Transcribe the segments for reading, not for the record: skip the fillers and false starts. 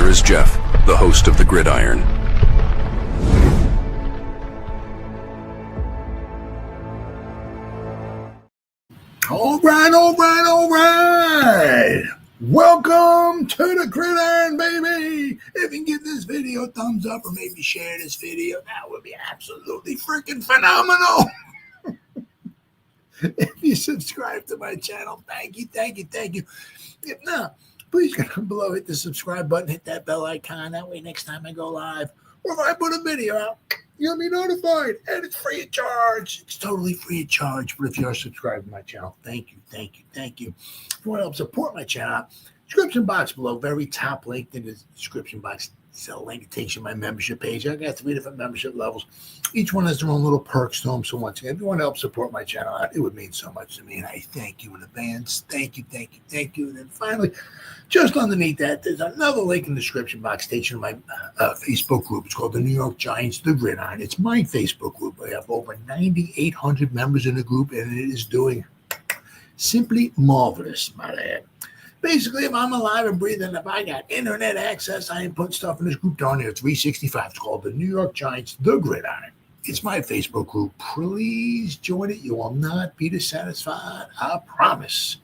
is Jeff, the host of the Gridiron. All right. Welcome to the Gridiron, baby. If you can give this video a thumbs up or maybe share this video, that would be absolutely freaking phenomenal. If you subscribe to my channel, thank you. If not, please go down below, hit the subscribe button, hit that bell icon. That way next time I go live or if I put a video out, you'll be notified. And it's free of charge. It's totally free of charge. But if you're subscribed to my channel, thank you. If you want to help support my channel, description box below, very top link in the description box. It's a link that takes you to my membership page. I got 3 different membership levels. Each one has their own little perks to them. So once again, if you want to help support my channel, it would mean so much to me. And I thank you in advance. Thank you. And then finally, just underneath that, there's another link in the description box. Takes you to my Facebook group. It's called the New York Giants, the Gridiron. It's my Facebook group. I have over 9,800 members in the group, and it is doing simply marvelous, my lad. Basically, if I'm alive and breathing, if I got internet access, I ain't putting stuff in this group down there. 365. It's called the New York Giants, the Gridiron. It's my Facebook group. Please join it. You will not be dissatisfied. I promise.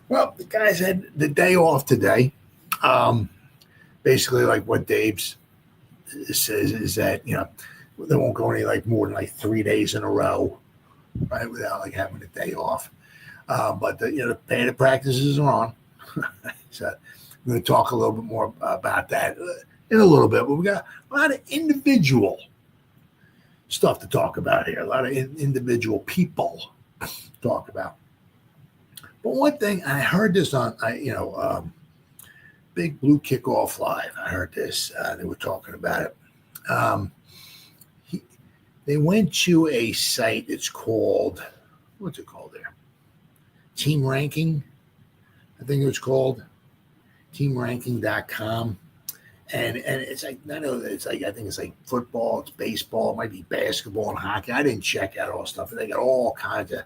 Well, the guys had the day off today. Basically, like what Dave says is that, they won't go any more than 3 days in a row, right, without having a day off. But the padded practices are on. So I'm going to talk a little bit more about that in a little bit. But we got a lot of individual stuff to talk about here. A lot of individual people to talk about. But one thing, I heard this on, Big Blue Kickoff Live. I heard this. They were talking about it. They went to a site. It's called, what's it called there? Team Ranking. I think it was called teamranking.com. And it's I think it's football, it's baseball, it might be basketball and hockey. I didn't check out all stuff. They got all kinds of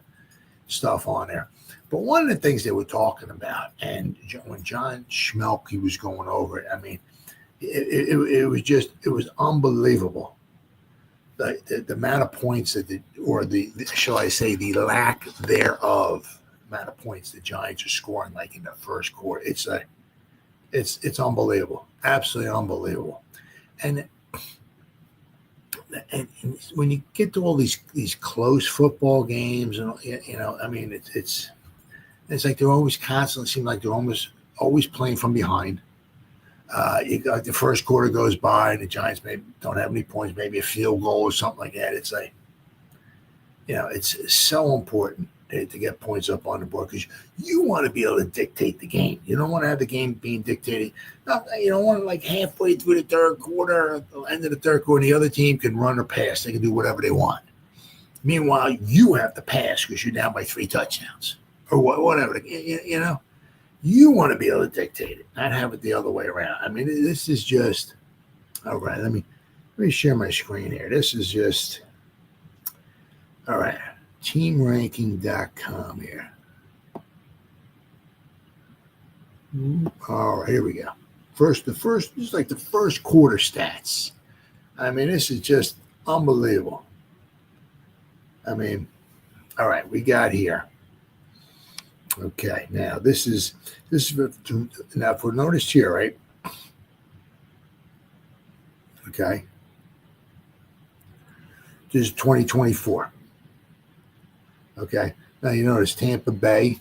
stuff on there. But one of the things they were talking about, and when John Schmelke was going over it, I mean, it was unbelievable. The amount of points that shall I say, the lack thereof, amount of points the Giants are scoring in the first quarter. It's unbelievable, absolutely unbelievable. And when you get to all these close football games, and I mean, it's like they're always constantly seem like they're always playing from behind. You got the first quarter goes by and the Giants maybe don't have any points, maybe a field goal or something like that. It's it's so important to get points up on the board because you want to be able to dictate the game. You don't want to have the game being dictated. You don't want halfway through the third quarter, at the end of the third quarter, the other team can run or pass. They can do whatever they want. Meanwhile, you have to pass because you're down by 3 touchdowns or whatever. You want to be able to dictate it, not have it the other way around. I mean, this is just all right. Let me share my screen here. This is just all right. Teamranking.com here. All right, here we go. This is the first quarter stats. I mean, this is just unbelievable. I mean, all right, we got here. Okay, now this is now for notice here, right? Okay. This is 2024. Okay. Now you notice Tampa Bay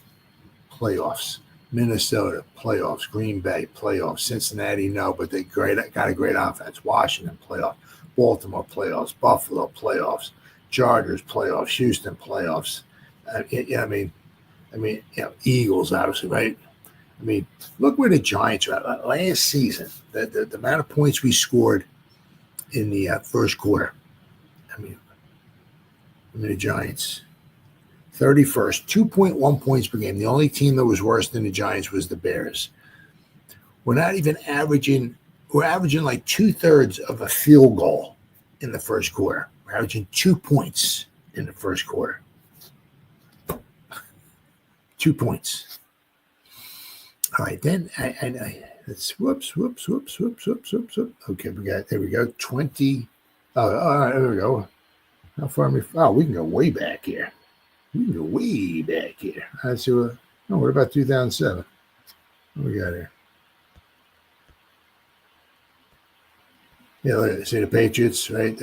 playoffs, Minnesota playoffs, Green Bay playoffs, Cincinnati no, but they got a great offense. Washington playoffs, Baltimore playoffs, Buffalo playoffs, Chargers playoffs, Houston playoffs. Eagles obviously, right? I mean, look where the Giants are at. Last season. The amount of points we scored in the first quarter. I mean the Giants. 31st, 2.1 points per game. The only team that was worse than the Giants was the Bears. We're not even averaging. We're averaging 2/3 of a field goal in the first quarter. We're averaging 2 points in the first quarter. 2 points. All right, then It's whoops. Okay, there we go. 20. Oh, all right, there we go. How far are we? Oh, we can go way back here. Let's see what about 2007? What we got here? Yeah, look, see the Patriots, right?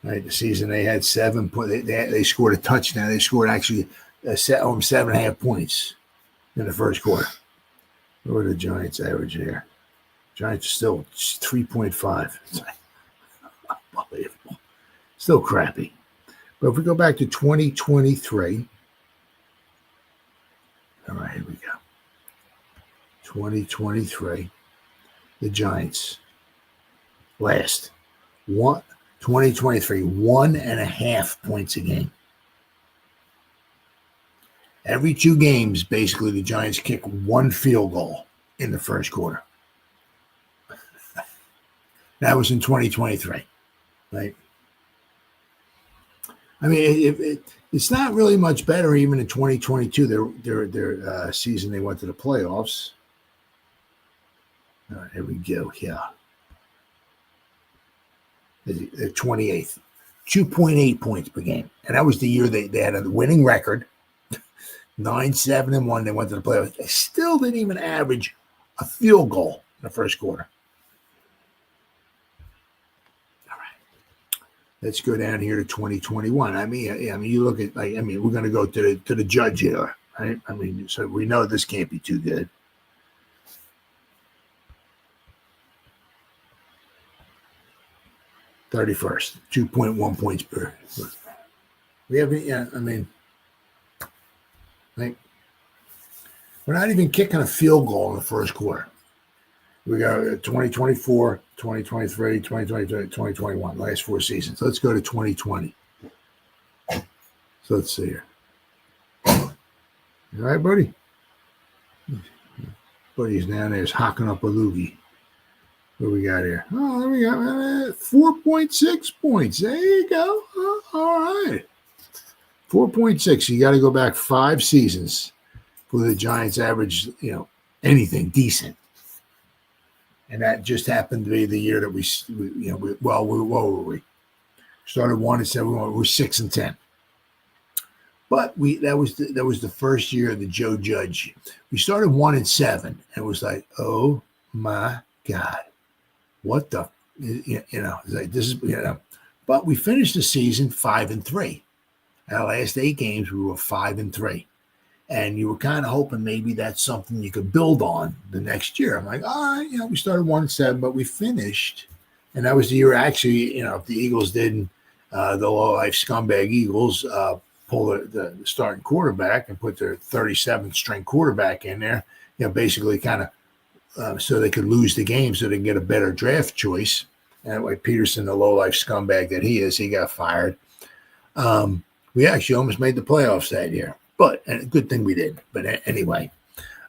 Right, the season they had 7 points. They scored a touchdown. They scored actually 7.5 points in the first quarter. What were the Giants average here? Giants still 3.5. It's unbelievable. Still crappy. But if we go back to 2023, all right, here we go. 2023, the Giants last 2023, 1.5 points a game. Every 2 games, basically, the Giants kick 1 field goal in the first quarter. That was in 2023, right? I mean, it's not really much better even in 2022. Their season, they went to the playoffs. All right, here we go. Yeah. They're 28th. 2.8 points per game. And that was the year they had a winning record. 9-7-1. They went to the playoffs. They still didn't even average a field goal in the first quarter. All right. Let's go down here to 2021. I mean, you look at we're going to go to the judge here, right? I mean, so we know this can't be too good. '31st, 2.1 points per. We haven't. Yeah, I mean, like we're not even kicking a field goal in the first quarter. We got 2024, 2023, 2022, 2021, last 4 seasons. Let's go to 2020. So let's see here. All right, buddy. Buddy's down there is hocking up a loogie. What we got here? Oh, there we go. 4.6 points. There you go. All right. 4.6. You got to go back 5 seasons for the Giants average, anything decent. And that just happened to be the year that we what were we? Started 1-7. We're 6-10. But that was the first year of the Joe Judge. We started 1-7, and it was like, oh my God, what the, it's like this is, But we finished the season 5-3. Our last 8 games, we were 5-3. And you were kind of hoping maybe that's something you could build on the next year. I'm like, all right, we started 1-7, but we finished. And that was the year, actually, if the Eagles didn't, the low-life scumbag Eagles pull the starting quarterback and put their 37th string quarterback in there, basically kind of so they could lose the game so they can get a better draft choice. And that way, Peterson, the low-life scumbag that he is, he got fired. We actually almost made the playoffs that year. But a good thing we did. But anyway,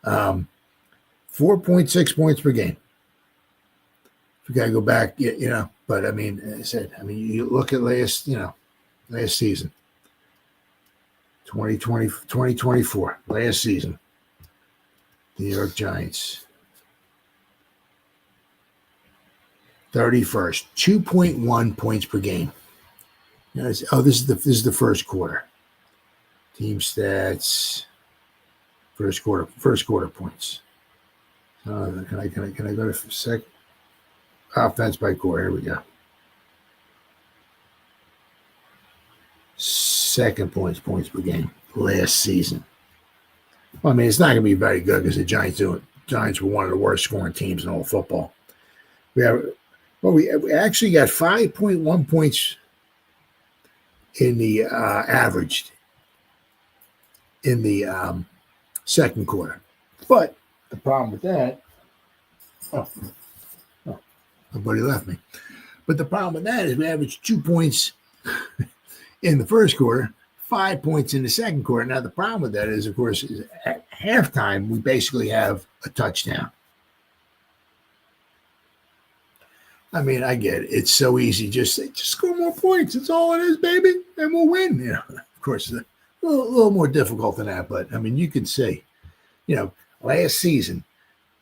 4.6 points per game. If we got to go back, But I mean, as I said, you look at last season, 2024, last season, the New York Giants, 31st, 2.1 points per game. This is the first quarter. Team stats, first quarter points. Can I go to second? Offense by quarter. Here we go. Second points per game last season. Well, it's not going to be very good because the Giants were one of the worst scoring teams in all football. We actually got 5.1 points in the averaged in the second quarter. But the problem with that, nobody left me. But the problem with that is we averaged 2 points in the first quarter, 5 points in the second quarter. Now, the problem with that is, of course, is at halftime, we basically have a touchdown. I get it. It's so easy. Just score more points. That's all it is, baby. And we'll win. Of course, a little more difficult than that. But, you can see, last season,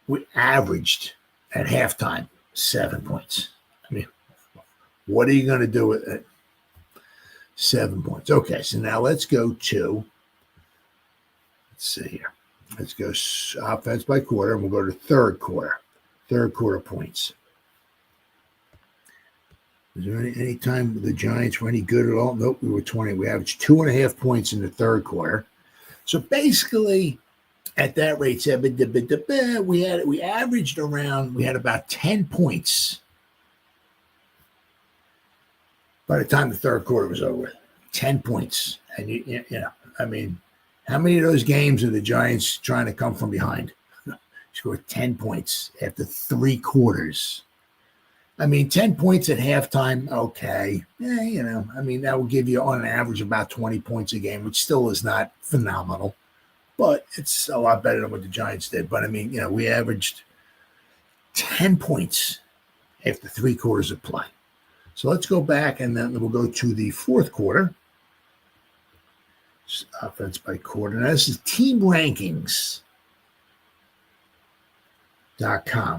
we averaged at halftime 7 points. I mean, what are you going to do with it? 7 points. Okay, so now let's go to, let's see here. Let's go offense by quarter, and we'll go to third quarter. Third quarter points. Is there any time the Giants were any good at all? Nope, we were 20. We averaged 2.5 points in the third quarter. So basically, at that rate, we averaged around, we had about 10 points by the time the third quarter was over. 10 points. And, you know, I mean, how many of those games are the Giants trying to come from behind? Scored 10 points after 3 quarters. I mean, 10 points at halftime, okay. Yeah, you know, I mean, that will give you on average about 20 points a game, which still is not phenomenal. But it's a lot better than what the Giants did. But, I mean, you know, we averaged 10 points after 3 quarters of play. So let's go back, and then we'll go to the fourth quarter. Offense by quarter. Now, this is team rankings.com.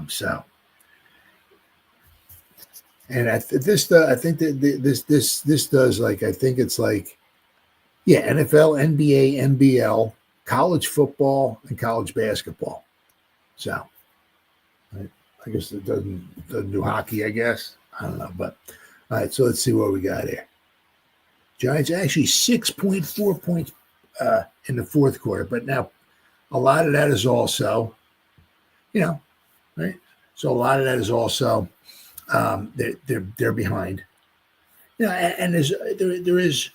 So, and I think this does, like, I think it's like, yeah, NFL, NBA, NBL, college football, and college basketball. So, I guess it doesn't do hockey, I guess. I don't know. But, all right, so let's see what we got here. Giants actually 6.4 points in the fourth quarter. But now, a lot of that is also, you know, right? So a lot of that is also they're behind. You know, and there is,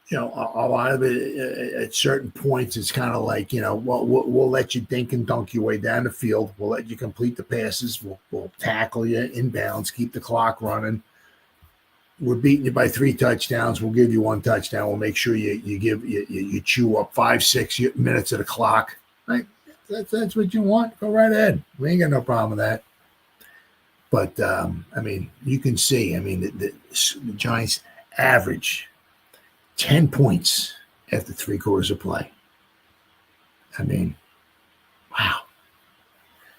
you know, a lot of it at certain points. It's kind of like, you know, we'll let you dink and dunk your way down the field. We'll let you complete the passes. We'll tackle you inbounds, keep the clock running. We're beating you by 3 touchdowns. We'll give you 1 touchdown. We'll make sure you chew up 5-6 minutes of the clock. Right? That's what you want. Go right ahead. We ain't got no problem with that. But I mean, you can see. I mean, the Giants average 10 points after 3 quarters of play. I mean, wow,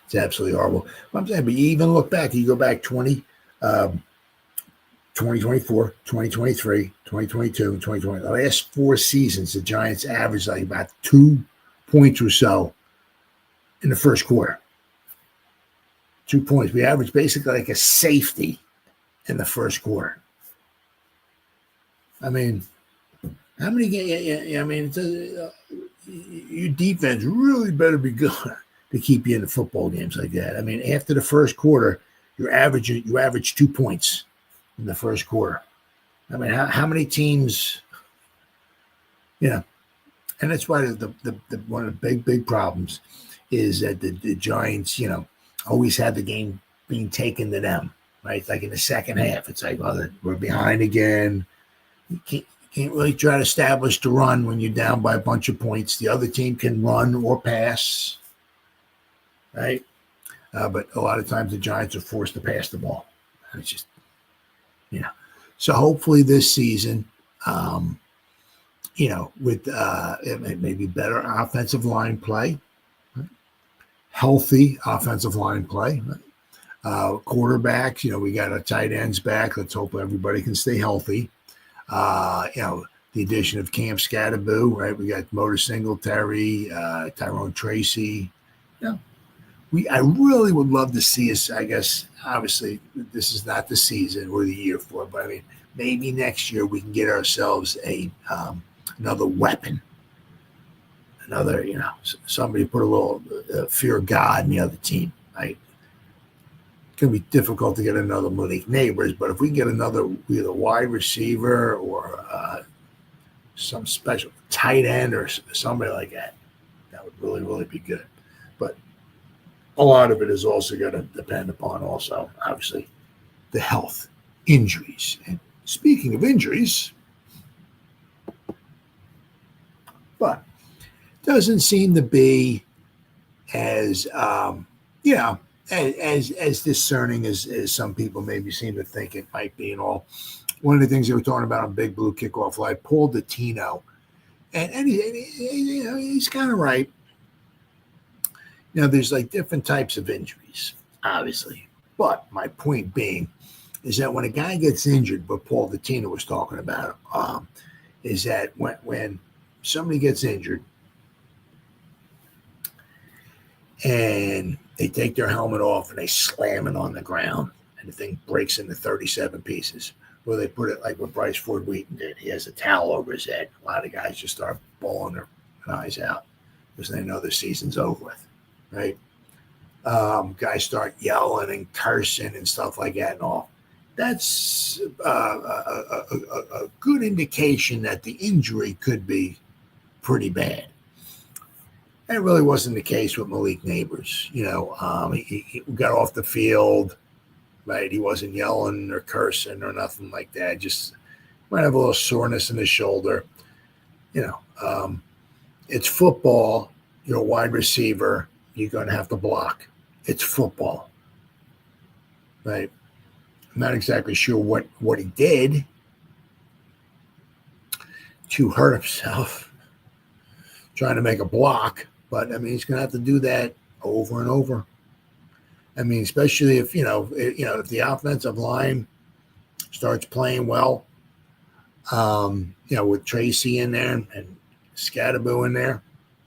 it's absolutely horrible. But I'm saying, but you even look back. You go back 2024, 2023, 2022, and 2020. The last 4 seasons, the Giants averaged like about 2 points or so in the first quarter. 2 points. We averaged basically like a safety in the first quarter. I mean, how many games? I mean, your defense really better be good to keep you in the football games like that. I mean, after the first quarter, you average 2 points in the first quarter. I mean, how many teams, you know, and that's why the one of the big problems is that the Giants, you know, always had the game being taken to them, right? Like in the second half, it's like, well, we're behind again. You can't really try to establish the run when you're down by a bunch of points. The other team can run or pass, right? But a lot of times the Giants are forced to pass the ball. It's just, you know. So hopefully this season, you know, with maybe better offensive line play, right? Healthy offensive line play, right? Quarterbacks, you know, we got our tight ends back. Let's hope everybody can stay healthy. You know, the addition of Cam Scatterboo, right? We got Motor Singletary, Tyrone Tracy. You know, I really would love to see us, I guess, obviously, this is not the season or the year for it, but I mean, maybe next year we can get ourselves another weapon. Another, you know, somebody put a little fear of God in the other team, right? It's going to be difficult to get another Malik Neighbors, but if we can get another either wide receiver or some special tight end or somebody like that, that would really, really be good. But a lot of it is also going to depend upon also, obviously, the health, injuries. And speaking of injuries, but doesn't seem to be as, you know, as discerning as some people maybe seem to think it might be and all. One of the things they were talking about on Big Blue Kickoff Live, Paul Dottino, and he's kind of right. Now, there's like different types of injuries, obviously. But my point being is that when a guy gets injured, what Paul Vitina was talking about, is that when somebody gets injured and they take their helmet off and they slam it on the ground and the thing breaks into 37 pieces, or they put it like what Bryce Ford Wheaton did. He has a towel over his head. A lot of guys just start bawling their eyes out because they know the season's over with, right? Guys start yelling and cursing and stuff like that and all. That's a good indication that the injury could be pretty bad. That really wasn't the case with Malik Neighbors. He got off the field, right? He wasn't yelling or cursing or nothing like that. Just might have a little soreness in his shoulder. It's football. You're a wide receiver. You're going to have to block. It's football, right? I'm not exactly sure what he did to hurt himself trying to make a block, but I mean, he's going to have to do that over and over. I mean, especially if if the offensive line starts playing well, with Tracy in there and Scatterbo in there,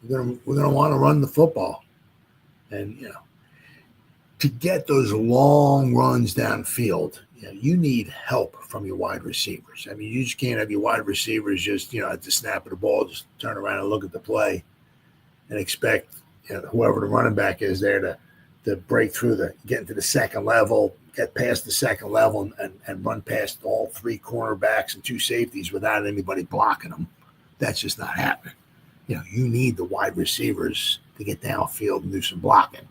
we're gonna want to run the football, and to get those long runs downfield, you need help from your wide receivers. I mean, you just can't have your wide receivers just at the snap of the ball just turn around and look at the play and expect whoever the running back is there to break through get into the second level, get past the second level, and run past all three cornerbacks and two safeties without anybody blocking them. That's just not happening. You need the wide receivers to get downfield and do some blocking.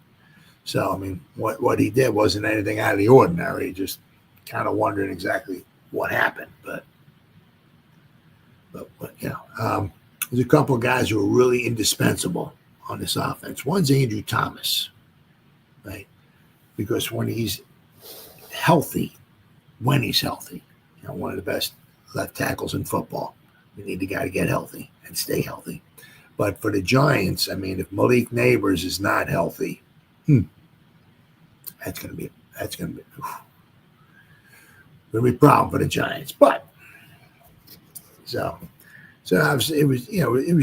So, I mean, what he did wasn't anything out of the ordinary. He just kind of wondering exactly what happened. But there's a couple of guys who are really indispensable on this offense. One's Andrew Thomas, right? Because when he's healthy, one of the best left tackles in football, we need the guy to get healthy and stay healthy. But for the Giants, I mean, if Malik Neighbors is not healthy, that's going to be a problem for the Giants. But so obviously it was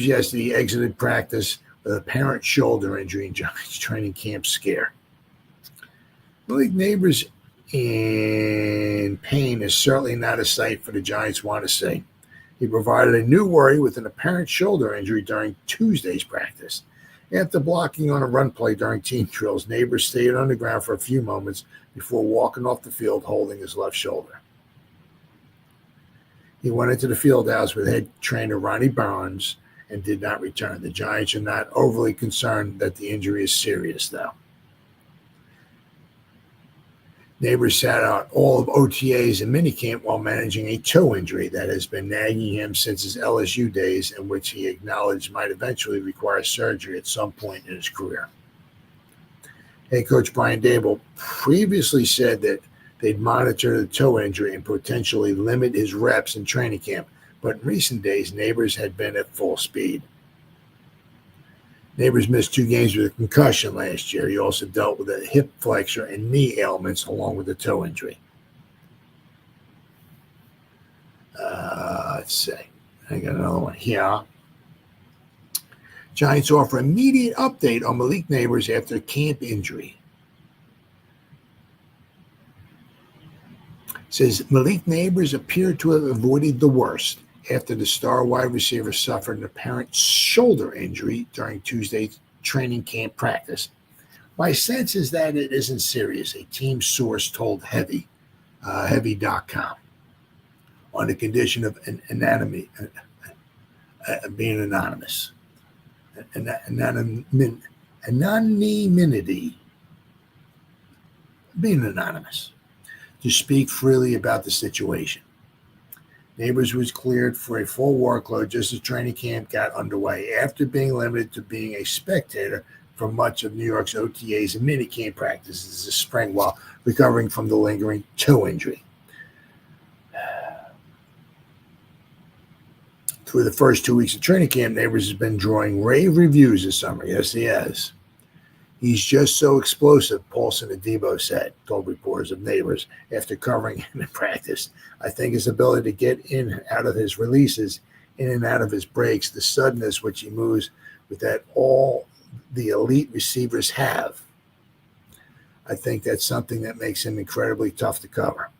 yesterday. He exited practice with a apparent shoulder injury in Giants training camp scare. Malik Neighbors in pain is certainly not a sight for the Giants want to see. He provided a new worry with an apparent shoulder injury during Tuesday's practice. After blocking on a run play during team drills, Neighbors stayed on the ground for a few moments before walking off the field holding his left shoulder. He went into the field house with head trainer Ronnie Barnes and did not return. The Giants are not overly concerned that the injury is serious, though. Neighbors sat out all of OTAs and minicamp while managing a toe injury that has been nagging him since his LSU days, and which he acknowledged might eventually require surgery at some point in his career. Head coach Brian Daboll previously said that they'd monitor the toe injury and potentially limit his reps in training camp, but in recent days, Neighbors had been at full speed. Neighbors missed 2 games with a concussion last year. He also dealt with a hip flexor and knee ailments along with a toe injury. Let's see. I got another one here. Giants offer immediate update on Malik Neighbors after camp injury. Says Malik Neighbors appeared to have avoided the worst after the star wide receiver suffered an apparent shoulder injury during Tuesday's training camp practice. My sense is that it isn't serious, a team source told Heavy.com, on the condition of anonymity, being anonymous. Anonymity, being anonymous, to speak freely about the situation. Neighbors was cleared for a full workload just as training camp got underway after being limited to being a spectator for much of New York's OTAs and minicamp practices this spring while recovering from the lingering toe injury. Through the first 2 weeks of training camp, Neighbors has been drawing rave reviews this summer. Yes, he has. He's just so explosive, Paulson Adebo said, told reporters of Neighbors after covering him in practice. I think his ability to get in and out of his releases, in and out of his breaks, the suddenness which he moves with that all the elite receivers have. I think that's something that makes him incredibly tough to cover.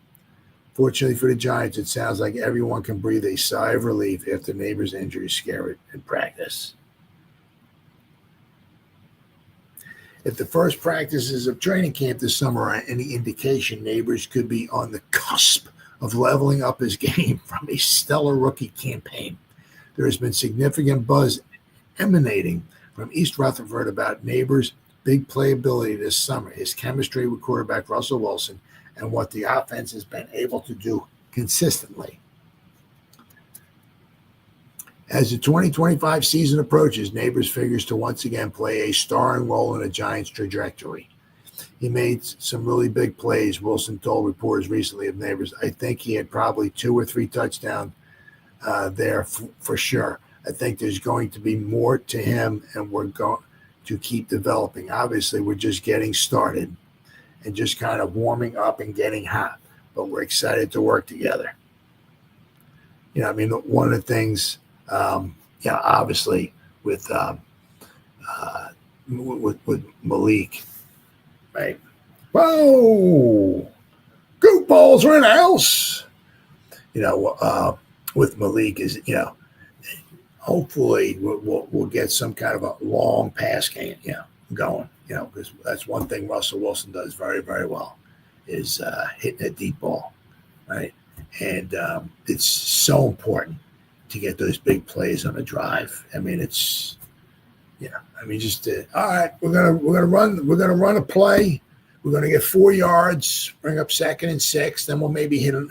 Fortunately for the Giants, it sounds like everyone can breathe a sigh of relief after Neighbors' injury scare in practice. If the first practices of training camp this summer are any indication, Neighbors could be on the cusp of leveling up his game from a stellar rookie campaign. There has been significant buzz emanating from East Rutherford about Neighbors' big playability this summer, his chemistry with quarterback Russell Wilson, and what the offense has been able to do consistently. As the 2025 season approaches, Neighbors figures to once again play a starring role in the Giants' trajectory. He made some really big plays, Wilson told reporters recently of Neighbors. I think he had probably 2 or 3 touchdowns there for sure. I think there's going to be more to him, and we're going to keep developing. Obviously, we're just getting started and just kind of warming up and getting hot, but we're excited to work together. You know, I mean, one of the things, obviously with Malik, right? Whoa, goofballs are in the house. You know, with Malik is, hopefully we'll get some kind of a long pass game, going. Because that's one thing Russell Wilson does very, very well is hitting a deep ball, right? And it's so important to get those big plays on a drive. I mean, it's, just all right. We're gonna run a play. We're gonna get 4 yards, bring up 2nd and 6. Then we'll maybe hit a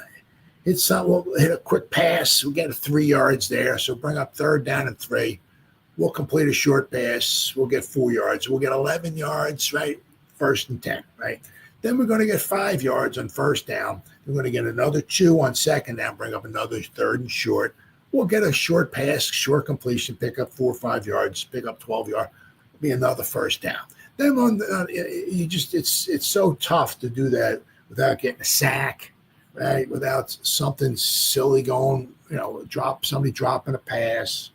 quick pass. We'll get 3 yards there. So bring up 3rd down and 3. We'll complete a short pass. We'll get 4 yards. We'll get 11 yards, right? 1st and 10, right? Then we're going to get 5 yards on 1st down. We're going to get another 2 on 2nd down, bring up another 3rd and short. We'll get a short pass, short completion, pick up 4 or 5 yards, pick up 12 yards, be another 1st down. Then it's so tough to do that without getting a sack, right? Without something silly going, somebody dropping a pass.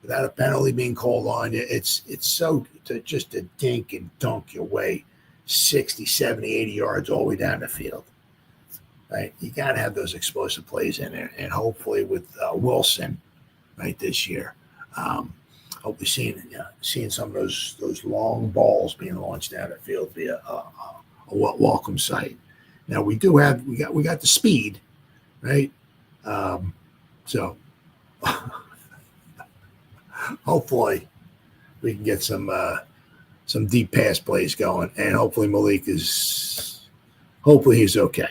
Without a penalty being called on you, it's so just to dink and dunk your way 60, 70, 80 yards all the way down the field. Right? You got to have those explosive plays in there. And hopefully with Wilson, right, this year, hopefully seeing some of those long balls being launched down the field be a welcome sight. Now we got the speed, right? So hopefully we can get some deep pass plays going, and hopefully Malik he's okay.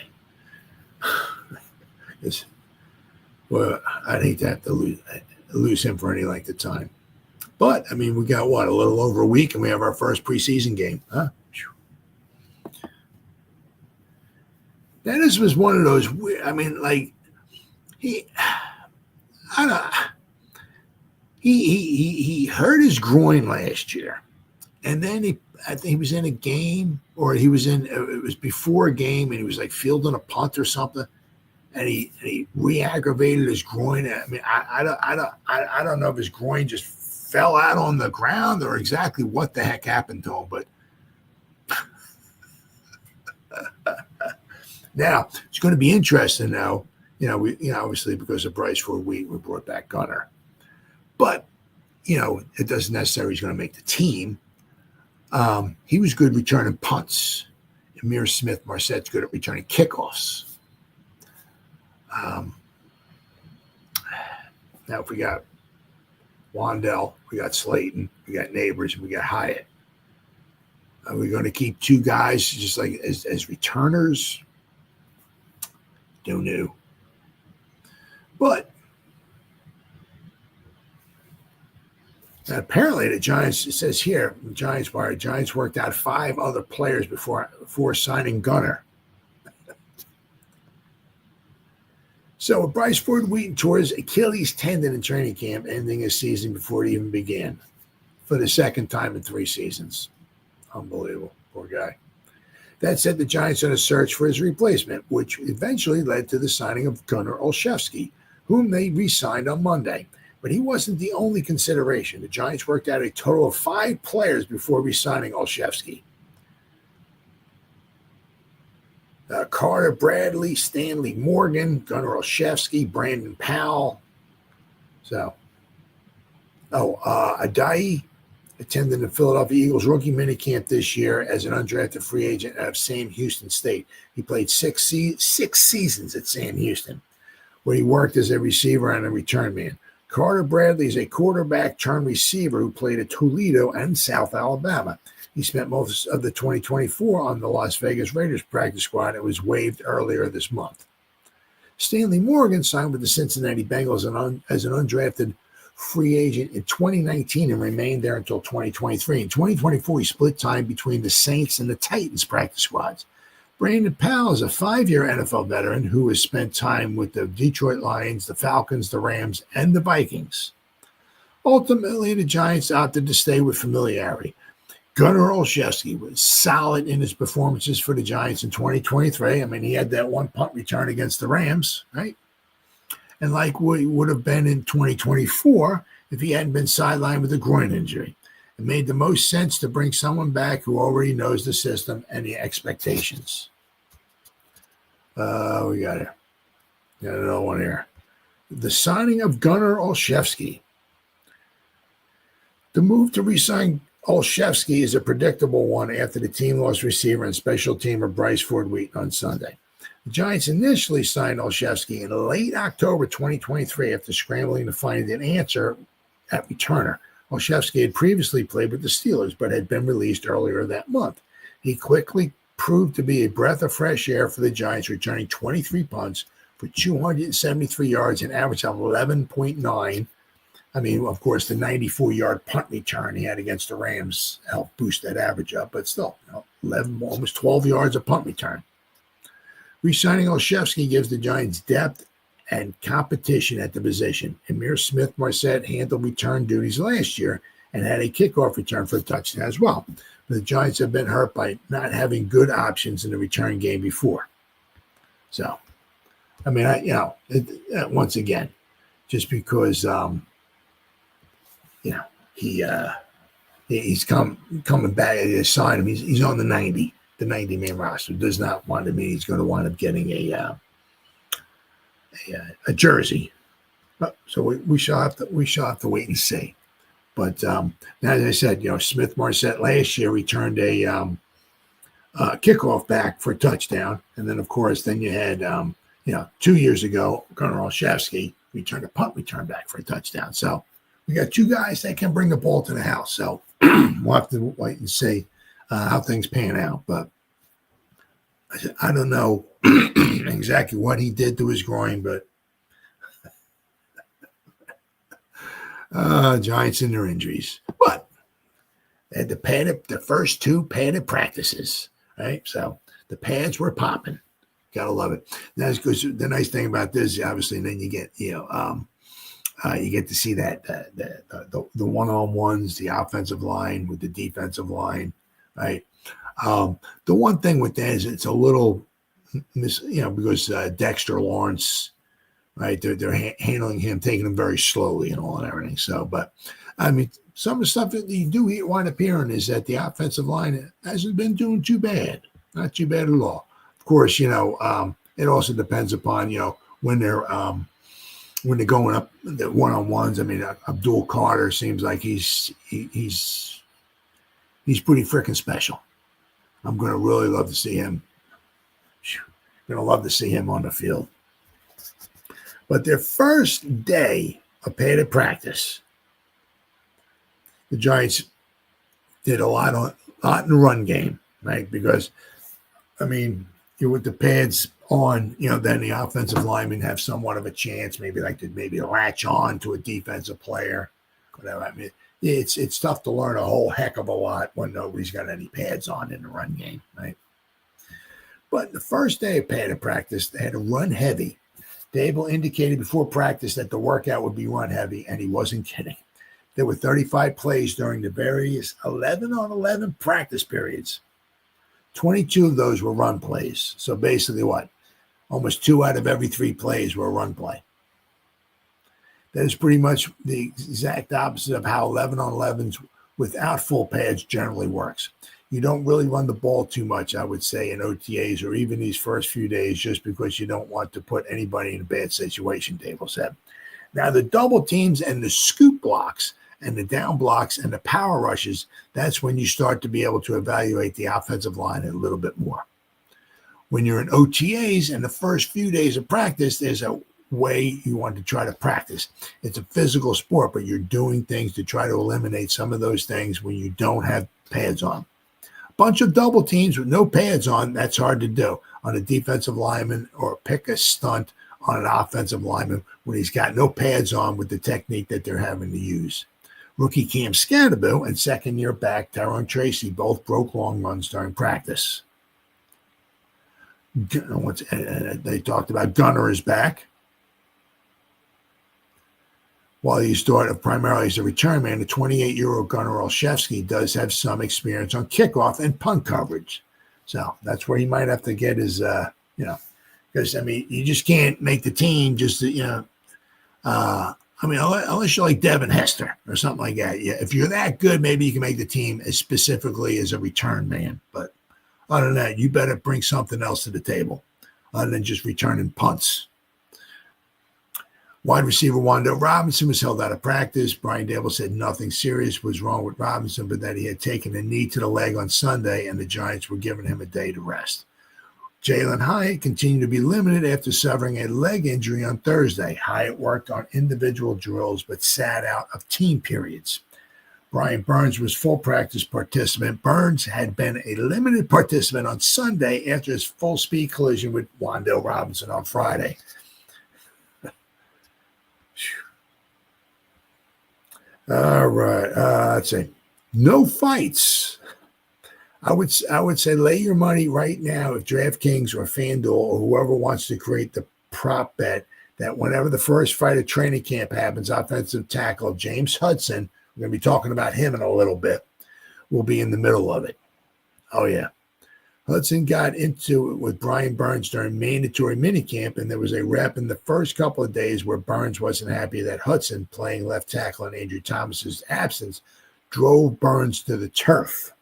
Well, I'd hate to have to lose him for any length of time. But I mean, we got a little over a week, and we have our first preseason game, huh? Dennis was one of those weird. I mean, like he hurt his groin last year, and then I think he was in a game, or it was before a game, and he was like fielding a punt or something, and he re-aggravated his groin. I mean, I don't know if his groin just fell out on the ground or exactly what the heck happened to him, but now it's going to be interesting. Now, obviously because of Bryce Ford, we brought back Gunner. But, it doesn't necessarily he's going to make the team. He was good returning punts. Amir Smith-Marsette's good at returning kickoffs. Now, if we got Wandell, we got Slayton, we got Neighbors, and we got Hyatt. Are we going to keep 2 guys just like as returners? Don't know. But apparently the Giants, it says here, the Giants worked out 5 other players before signing Gunner. So Bryce Ford Wheaton tore his Achilles tendon in training camp, ending his season before it even began for the 2nd time in 3 seasons. Unbelievable. Poor guy. That said, the Giants are in a search for his replacement, which eventually led to the signing of Gunnar Olszewski, whom they re-signed on Monday. But he wasn't the only consideration. The Giants worked out a total of 5 players before re-signing Olszewski. Carter Bradley, Stanley Morgan, Gunnar Olszewski, Brandon Powell. Adai attended the Philadelphia Eagles rookie minicamp this year as an undrafted free agent out of Sam Houston State. He played six seasons at Sam Houston, where he worked as a receiver and a return man. Carter Bradley is a quarterback turned receiver who played at Toledo and South Alabama. He spent most of the 2024 on the Las Vegas Raiders practice squad and was waived earlier this month. Stanley Morgan signed with the Cincinnati Bengals as an undrafted free agent in 2019 and remained there until 2023. In 2024, he split time between the Saints and the Titans practice squads. Brandon Powell is a 5-year NFL veteran who has spent time with the Detroit Lions, the Falcons, the Rams, and the Vikings. Ultimately, the Giants opted to stay with familiarity. Gunnar Olszewski was solid in his performances for the Giants in 2023. I mean, he had that one punt return against the Rams, right? And like what he would have been in 2024 if he hadn't been sidelined with a groin injury. It made the most sense to bring someone back who already knows the system and the expectations. We got another one here. The signing of Gunnar Olszewski. The move to re-sign Olszewski is a predictable one after the team lost receiver and special teamer Bryce Ford Wheaton on Sunday. The Giants initially signed Olszewski in late October 2023 after scrambling to find an answer at returner. Olszewski had previously played with the Steelers but had been released earlier that month. He quickly proved to be a breath of fresh air for the Giants, returning 23 punts for 273 yards and average of 11.9. I mean, of course, the 94-yard punt return he had against the Rams helped boost that average up, but still, 11, almost 12 yards of punt return. Re-signing Olszewski gives the Giants depth and competition at the position. Emir Smith-Marset handled return duties last year and had a kickoff return for a touchdown as well. But the Giants have been hurt by not having good options in the return game before. So, I mean, once again, just because, he's coming back. They signed him. He's on the 90-man roster. Does not want to mean he's going to wind up getting a jersey. So we shall have to wait and see. But now, as I said, Smith-Marset last year returned a kickoff back for a touchdown, and then of course, you had 2 years ago, Gunnar Olszewski returned a punt return back for a touchdown. So we got 2 guys that can bring the ball to the house. So we'll have to wait and see how things pan out. But I don't know exactly what he did to his groin, but Giants and their injuries. But they had the first 2 padded practices, right? So the pads were popping. Gotta love it. That's because the nice thing about this, obviously, and then you get you get to see that the one-on-ones, the offensive line with the defensive line, right? The one thing with that is it's a little, because Dexter Lawrence, right? They're handling him, taking him very slowly and all and everything. So, but I mean, some of the stuff that you do wind up hearing is that the offensive line hasn't been doing too bad, not too bad at all. Of course, it also depends upon when they're going up the one-on-ones. I mean, Abdul Carter seems like he's pretty freaking special. I'm going to really love to see him. Going to love to see him on the field. But their first day of padded practice, the Giants did a lot in the run game, right? Because, I mean, with the pads on, then the offensive linemen have somewhat of a chance, maybe latch on to a defensive player, whatever. I mean, it's tough to learn a whole heck of a lot when nobody's got any pads on in the run game, right? But the first day of padded practice, they had to run heavy. Dable indicated before practice that the workout would be run heavy, and he wasn't kidding. There were 35 plays during the various 11-on-11 practice periods. 22 of those were run plays. So basically what? Almost 2 out of every 3 plays were a run play. That is pretty much the exact opposite of how 11-on-11s without full pads generally works. You don't really run the ball too much, I would say, in OTAs or even these first few days just because you don't want to put anybody in a bad situation, Dable said. Now, the double teams and the scoop blocks and the down blocks and the power rushes, that's when you start to be able to evaluate the offensive line a little bit more. When you're in OTAs and the first few days of practice, there's a way you want to try to practice. It's a physical sport, but you're doing things to try to eliminate some of those things when you don't have pads on. A bunch of double teams with no pads on, that's hard to do on a defensive lineman, or pick a stunt on an offensive lineman when he's got no pads on with the technique that they're having to use. Rookie Cam Scadaboo and second-year back Tyrone Tracy both broke long runs during practice. They talked about Gunner is back. While he started primarily as a return man, the 28-year-old Gunnar Olszewski does have some experience on kickoff and punt coverage. So that's where he might have to get his, because, you just can't make the team just to, unless you're like Devin Hester or something like that. Yeah, if you're that good, maybe you can make the team as specifically as a return man. But other than that, you better bring something else to the table other than just returning punts. Wide receiver Wando Robinson was held out of practice. Brian Dable said nothing serious was wrong with Robinson, but that he had taken a knee to the leg on Sunday, and the Giants were giving him a day to rest. Jalen Hyatt continued to be limited after suffering a leg injury on Thursday. Hyatt worked on individual drills, but sat out of team periods. Brian Burns was full practice participant. Burns had been a limited participant on Sunday after his full-speed collision with Wando Robinson on Friday. All right. Let's see. No fights. I would say lay your money right now if DraftKings or FanDuel or whoever wants to create the prop bet that whenever the first fight of training camp happens, offensive tackle James Hudson, we're going to be talking about him in a little bit, will be in the middle of it. Oh, yeah. Hudson got into it with Brian Burns during mandatory minicamp, and there was a rep in the first couple of days where Burns wasn't happy that Hudson, playing left tackle in Andrew Thomas's absence, drove Burns to the turf.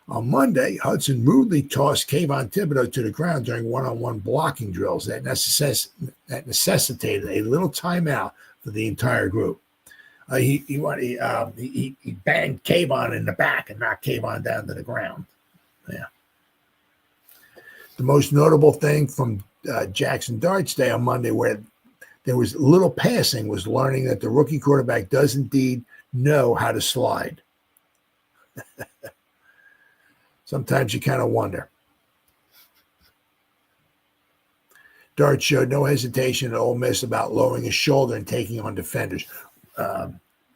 On Monday, Hudson rudely tossed Kayvon Thibodeau to the ground during one-on-one blocking drills that necessitated a little timeout for the entire group. He banged Kayvon in the back and knocked Kayvon down to the ground. Yeah. The most notable thing from Jackson Dart's day on Monday, where there was little passing, was learning that the rookie quarterback does indeed know how to slide. Sometimes you kind of wonder. Dart showed no hesitation at Ole Miss about lowering his shoulder and taking on defenders.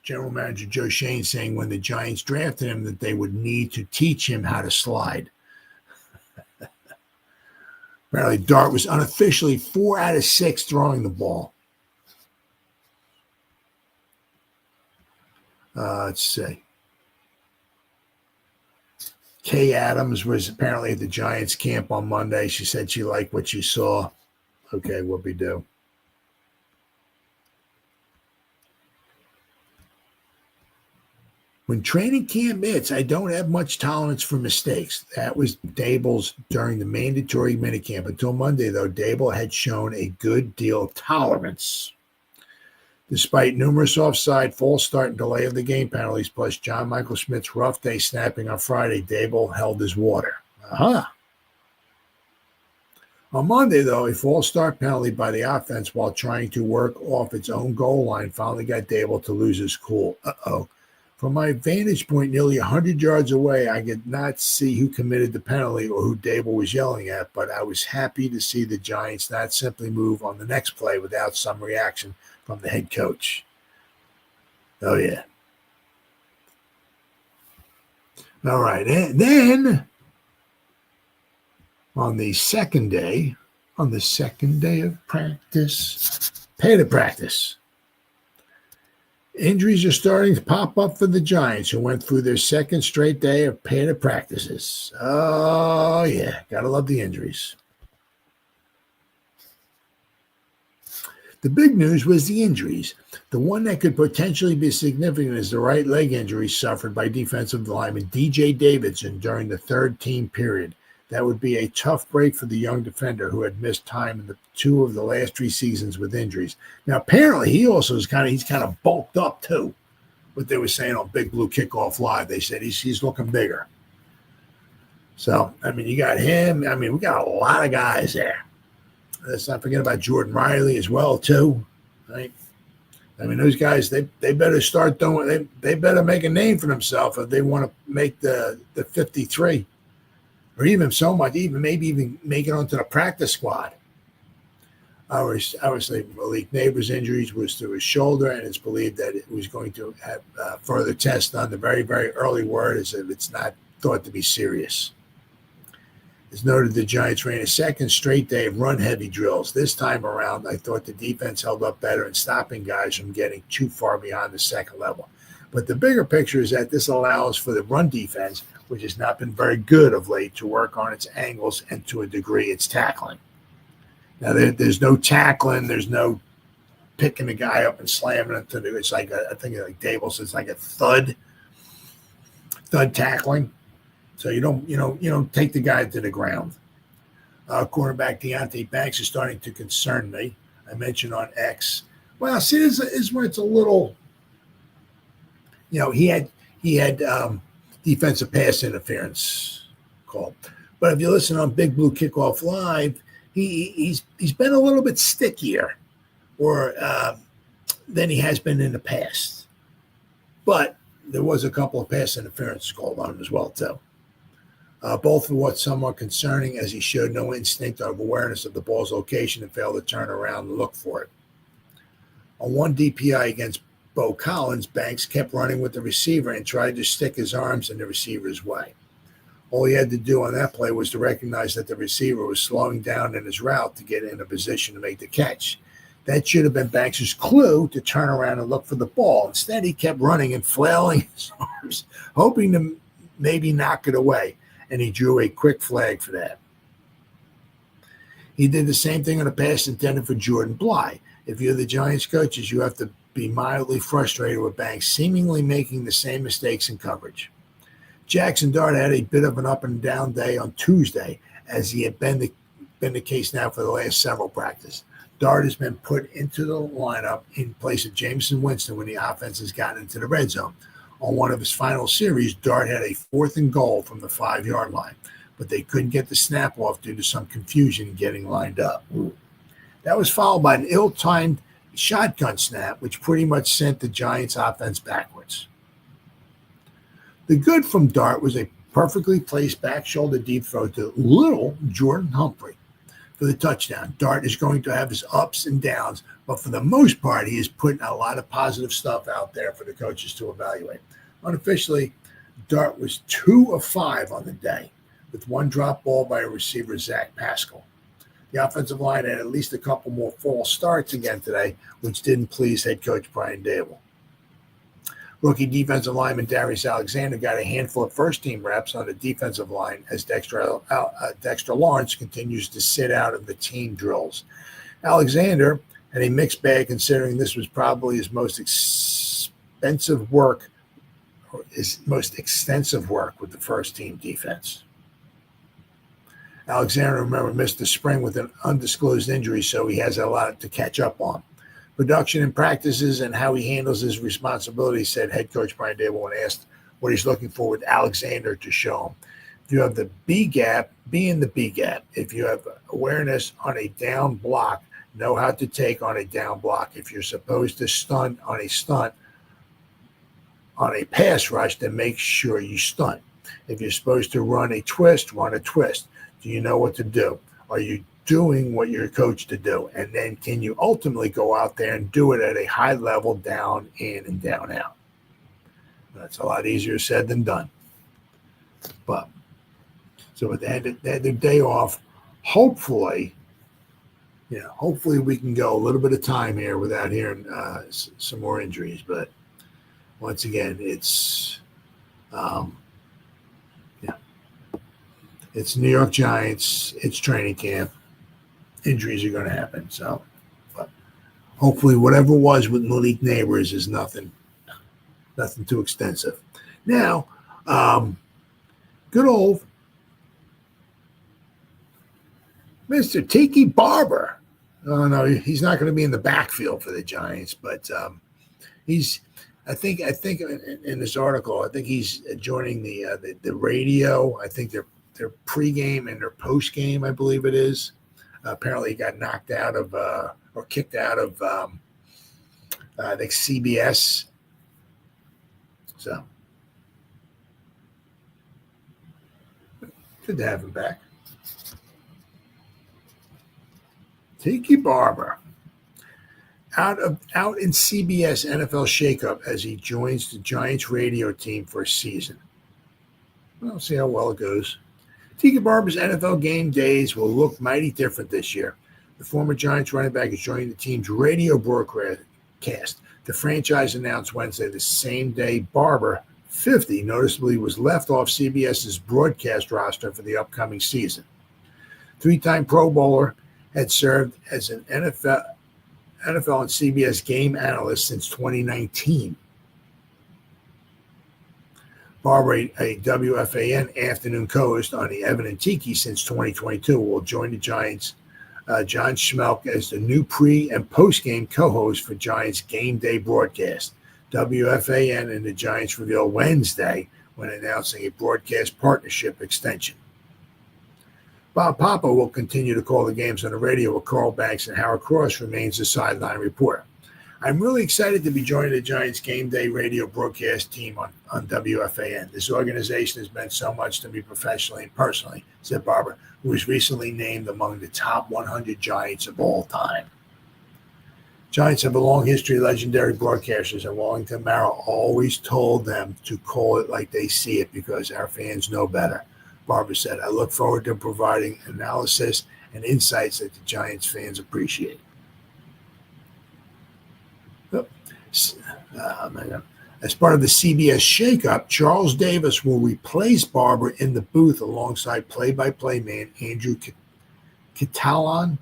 General Manager Joe Shane saying when the Giants drafted him that they would need to teach him how to slide. Apparently, Dart was unofficially 4 out of 6 throwing the ball. Let's see. Kay Adams was apparently at the Giants camp on Monday. She said she liked what she saw. Okay, whoopee-doo. When training camp hits, I don't have much tolerance for mistakes. That was Dable's during the mandatory minicamp. Until Monday, though, Dable had shown a good deal of tolerance. Despite numerous offside, false start, and delay of the game penalties, plus John Michael Schmidt's rough day snapping on Friday, Dable held his water. On Monday, though, a false start penalty by the offense while trying to work off its own goal line finally got Dable to lose his cool. From my vantage point nearly 100 yards away, I could not see who committed the penalty or who Dable was yelling at, but I was happy to see the Giants not simply move on the next play without some reaction from the head coach. Oh, yeah. All right. And then on the second day of practice, padded practice, Injuries are starting to pop up for the Giants, who went through their second straight day of padded practices. Oh, yeah. Gotta love the injuries. The big news was the injuries. The one that could potentially be significant is the right leg injury suffered by defensive lineman DJ Davidson during the third team period. That would be a tough break for the young defender who had missed time in the two of the last 3 seasons with injuries. Now, apparently, he also is he's kind of bulked up too. What they were saying on Big Blue Kickoff Live, they said he's looking bigger. So, I mean, you got him. I mean, we got a lot of guys there. Let's not forget about Jordan Riley as well too, right? I mean, those guys, they better start doing. They better make a name for themselves if they want to make the 53. Or even so much, maybe even make it onto the practice squad. Obviously, Malik Neighbors' injuries was to his shoulder, and it's believed that it was going to have further tests done. The very, very early word is that it's not thought to be serious. It's noted the Giants ran a second straight day of run-heavy drills. This time around, I thought the defense held up better in stopping guys from getting too far beyond the second level. But the bigger picture is that this allows for the run defense, which has not been very good of late, to work on its angles and to a degree its tackling. Now, there's no tackling. There's no picking the guy up and slamming it to it's like I think like Dable says, like a thud tackling. So you don't take the guy to the ground. Cornerback Deonte Banks is starting to concern me. I mentioned on X. Well, see, this is where it's a little. He had defensive pass interference called, but if you listen on Big Blue Kickoff Live, he's been a little bit stickier, or than he has been in the past. But there was a couple of pass interference called on him as well too. Both were somewhat concerning, as he showed no instinct or awareness of the ball's location and failed to turn around and look for it. On one DPI against Bo Collins, Banks kept running with the receiver and tried to stick his arms in the receiver's way. All he had to do on that play was to recognize that the receiver was slowing down in his route to get in a position to make the catch. That should have been Banks' clue to turn around and look for the ball. Instead, he kept running and flailing his arms, hoping to maybe knock it away, and he drew a quick flag for that. He did the same thing on a pass intended for Jordan Bly. If you're the Giants coaches, you have to be mildly frustrated with Banks seemingly making the same mistakes in coverage. Jackson Dart had a bit of an up and down day on Tuesday, as he had been the case now for the last several practices. Dart has been put into the lineup in place of Jameson Winston when the offense has gotten into the red zone. On one of his final series, Dart had a 4th and goal from the 5-yard line, but they couldn't get the snap off due to some confusion in getting lined up. That was followed by an ill-timed shotgun snap, which pretty much sent the Giants' offense backwards. The good from Dart was a perfectly placed back shoulder deep throw to little Jordan Humphrey for the touchdown. Dart is going to have his ups and downs, but for the most part, he is putting a lot of positive stuff out there for the coaches to evaluate. Unofficially, Dart was 2 of 5 on the day, with one drop ball by a receiver, Zach Pascal. The offensive line had at least a couple more false starts again today, which didn't please head coach Brian Dable. Rookie defensive lineman Darius Alexander got a handful of first-team reps on the defensive line as Dexter Lawrence continues to sit out of the team drills. Alexander had a mixed bag, considering this was probably his most extensive work with the first-team defense. Alexander, remember, missed the spring with an undisclosed injury, so he has a lot to catch up on. Production in practices and how he handles his responsibilities, said head coach Brian Dable when asked what he's looking for with Alexander to show him. If you have the B gap, be in the B gap. If you have awareness on a down block, know how to take on a down block. If you're supposed to stunt on a pass rush, then make sure you stunt. If you're supposed to run a twist, run a twist. Do you know what to do? Are you doing what you're coached to do? And then can you ultimately go out there and do it at a high level, down in and down out? That's a lot easier said than done. But so they had their day off. Hopefully we can go a little bit of time here without hearing some more injuries. But once again, it's it's New York Giants. It's training camp. Injuries are going to happen. So, but hopefully, whatever was with Malik Neighbors is nothing too extensive. Now, good old Mr. Tiki Barber. Oh no, he's not going to be in the backfield for the Giants, but he's. I think in this article, I think he's joining the radio. I think their pregame and their postgame, I believe it is. Apparently, he got knocked out of or kicked out of I think CBS. So good to have him back. Tiki Barber out in CBS NFL shakeup as he joins the Giants radio team for a season. We'll see how well it goes. Tiki Barber's NFL game days will look mighty different this year. The former Giants running back is joining the team's radio broadcast. The franchise announced Wednesday the same day Barber, 50, noticeably was left off CBS's broadcast roster for the upcoming season. Three-time Pro Bowler had served as an NFL and CBS game analyst since 2019. Barber, a WFAN afternoon co-host on the Evan and Tiki since 2022, will join the Giants, John Schmelk, as the new pre- and post-game co-host for Giants game day broadcast. WFAN and the Giants revealed Wednesday when announcing a broadcast partnership extension. Bob Papa will continue to call the games on the radio, with Carl Banks and Howard Cross remains the sideline reporter. I'm really excited to be joining the Giants game day radio broadcast team on WFAN. This organization has meant so much to me professionally and personally, said Barber, who was recently named among the top 100 Giants of all time. Giants have a long history of legendary broadcasters, and Wellington Mara always told them to call it like they see it because our fans know better. Barber said, I look forward to providing analysis and insights that the Giants fans appreciate. As part of the CBS shakeup, Charles Davis will replace Barber in the booth alongside play-by-play man Andrew Catalan,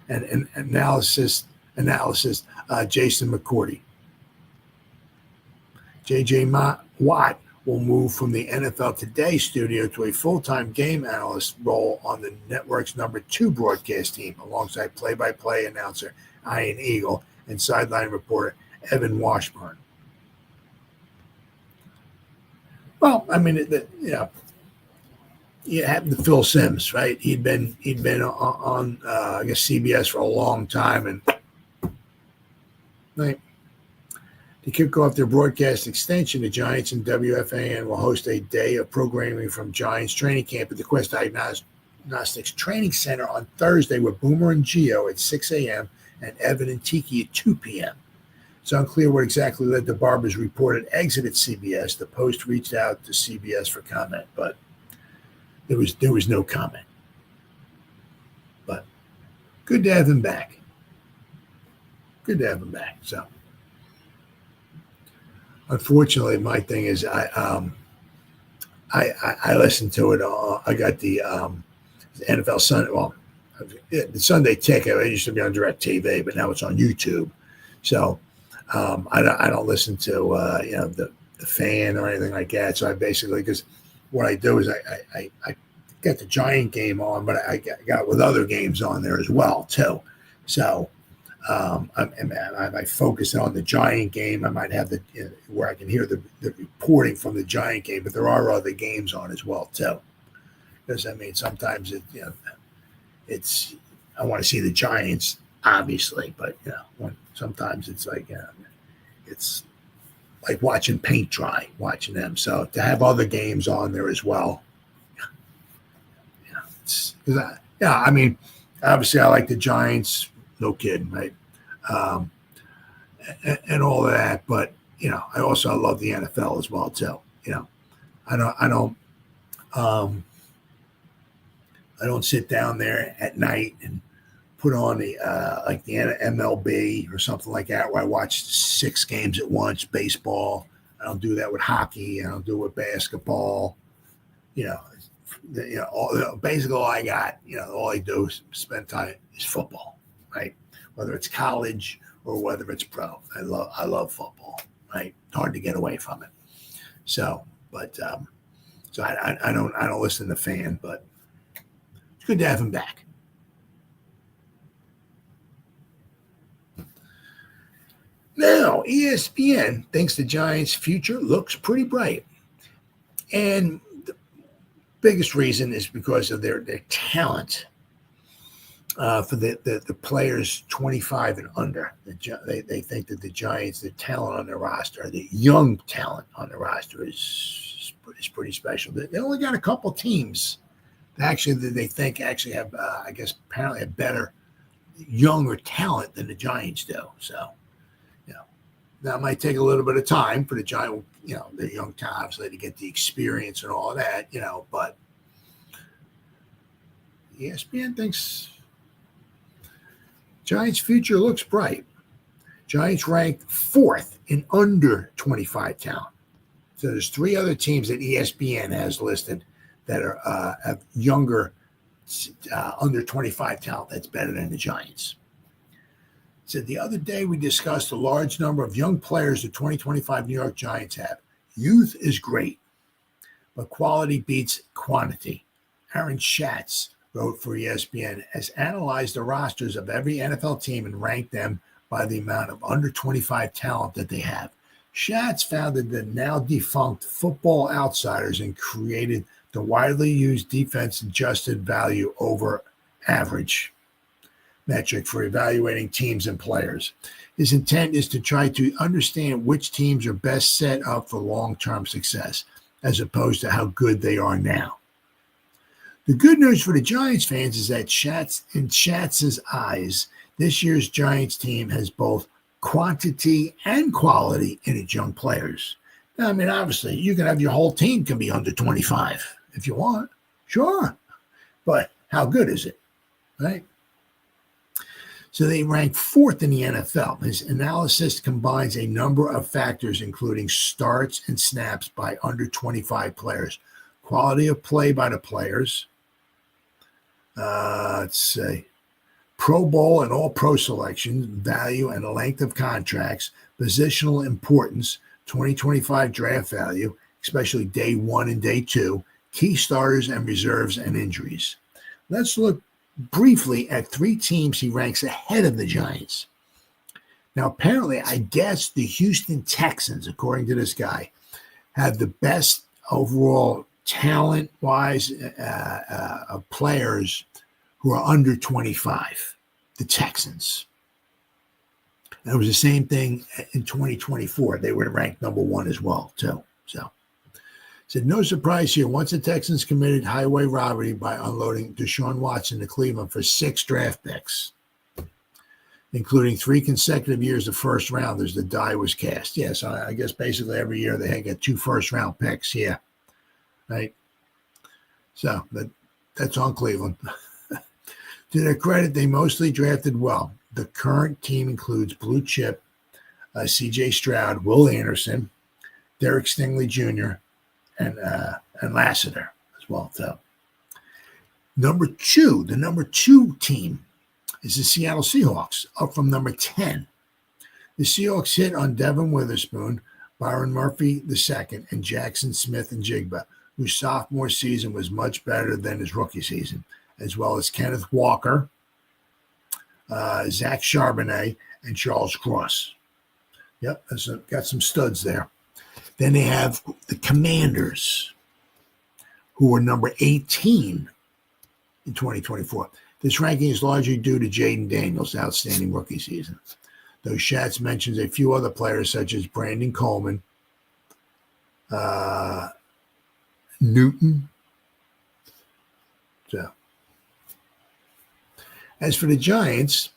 and analysis Jason McCourty. J.J. Watt will move from the NFL Today studio to a full-time game analyst role on the network's number 2 broadcast team, alongside play-by-play announcer Ian Eagle and sideline reporter Evan Washburn. Well, I mean, it happened to Phil Simms, right? He'd been on I guess CBS for a long time, and right. To kick off their broadcast extension, the Giants and WFAN will host a day of programming from Giants training camp at the Quest Diagnostics Training Center on Thursday with Boomer and Geo at 6 a.m. and Evan and Tiki at 2 p.m. It's unclear what exactly led to Barber's reported exit at CBS. The Post reached out to CBS for comment, but there was no comment. But good to have him back. So, unfortunately, my thing is I listened to it. I got the NFL Sunday. Well, the Sunday Ticket. It used to be on DirecTV, but now it's on YouTube. So I don't listen to the Fan or anything like that. So I basically, because what I do is I got the Giant game on, but I got with other games on there as well too. So I focus on the Giant game. I might have where I can hear the reporting from the Giant game, but there are other games on as well too. Because I mean, sometimes it's I want to see the Giants, obviously, but sometimes it's like it's like watching paint dry, watching them. So to have other games on there as well, I mean, obviously I like the Giants, no kidding, right? And all of that, but I also love the NFL as well too. I don't sit down there at night and put on the like the MLB or something like that, where I watch 6 games at once, baseball. I don't do that with hockey. I don't do it with basketball. Basically all I got, all I do is spend time is football, right? Whether it's college or whether it's pro. I love football, right? It's hard to get away from it. So I don't listen to Fan, but it's good to have him back. Now, ESPN thinks the Giants' future looks pretty bright. And the biggest reason is because of their talent for the players 25 and under. They think that the Giants, the talent on their roster, the young talent on the roster is pretty special. They only got a couple teams that they think have, I guess, apparently a better younger talent than the Giants do. So, that might take a little bit of time for the Giant, the young talent, obviously, to get the experience and all of that, but ESPN thinks Giants' future looks bright. Giants ranked 4th in under 25 talent. So there's 3 other teams that ESPN has listed that are have younger, under 25 talent that's better than the Giants. Said the other day we discussed the large number of young players the 2025 New York Giants have. Youth is great, but quality beats quantity. Aaron Schatz wrote for ESPN, has analyzed the rosters of every NFL team and ranked them by the amount of under 25 talent that they have. Schatz founded the now defunct Football Outsiders and created the widely used defense-adjusted value over average metric for evaluating teams and players. His intent is to try to understand which teams are best set up for long-term success, as opposed to how good they are now. The good news for the Giants fans is that in Schatz's eyes, this year's Giants team has both quantity and quality in its young players. Now, I mean, obviously, you can have your whole team can be under 25 if you want. Sure. But how good is it? Right? So they rank 4th in the NFL. His analysis combines a number of factors, including starts and snaps by under 25 players, quality of play by the players, let's say, Pro Bowl and All-Pro selections, value and length of contracts, positional importance, 2025 draft value, especially day 1 and day 2, key starters and reserves and injuries. Let's look briefly at 3 teams he ranks ahead of the Giants. Now, apparently, I guess the Houston Texans, according to this guy, have the best overall talent-wise of players who are under 25, the Texans. And it was the same thing in 2024. They were ranked number 1 as well, too. So, said, no surprise here. Once the Texans committed highway robbery by unloading Deshaun Watson to Cleveland for 6 draft picks, including 3 consecutive years of first rounders, the die was cast. Yes, I guess basically every year they had got 2 first-round picks. Yeah, right? So, but that's on Cleveland. To their credit, they mostly drafted well. The current team includes blue chip C.J. Stroud, Will Anderson, Derek Stingley Jr., and Lassiter as well. So, the number 2 team is the Seattle Seahawks, up from number 10. The Seahawks hit on Devin Witherspoon, Byron Murphy II, and Jackson Smith and Jigba, whose sophomore season was much better than his rookie season, as well as Kenneth Walker, Zach Charbonnet, and Charles Cross. Yep, got some studs there. Then they have the Commanders, who were number 18 in 2024. This ranking is largely due to Jaden Daniels' outstanding rookie season, though Schatz mentions a few other players such as Brandon Coleman, Newton. So, as for the Giants,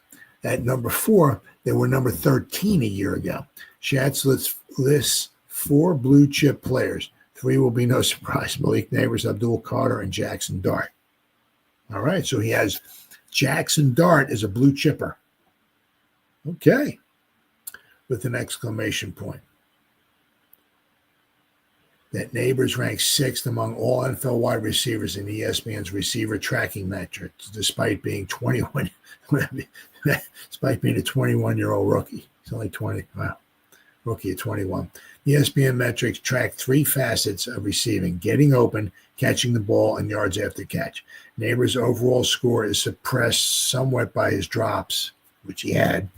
at number 4, they were number 13 a year ago. Schatz lists 4 blue chip players. 3 will be no surprise: Malik Neighbors, Abdul Carter, and Jackson Dart. All right, so he has Jackson Dart is a blue chipper. Okay. With an exclamation point. That Neighbors ranks 6th among all NFL wide receivers in ESPN's receiver tracking metrics, despite being 21, despite being a 21-year-old rookie. He's only 20. Wow. Rookie at 21. ESPN metrics track 3 facets of receiving: getting open, catching the ball, and yards after catch. Neighbors' overall score is suppressed somewhat by his drops, which he had,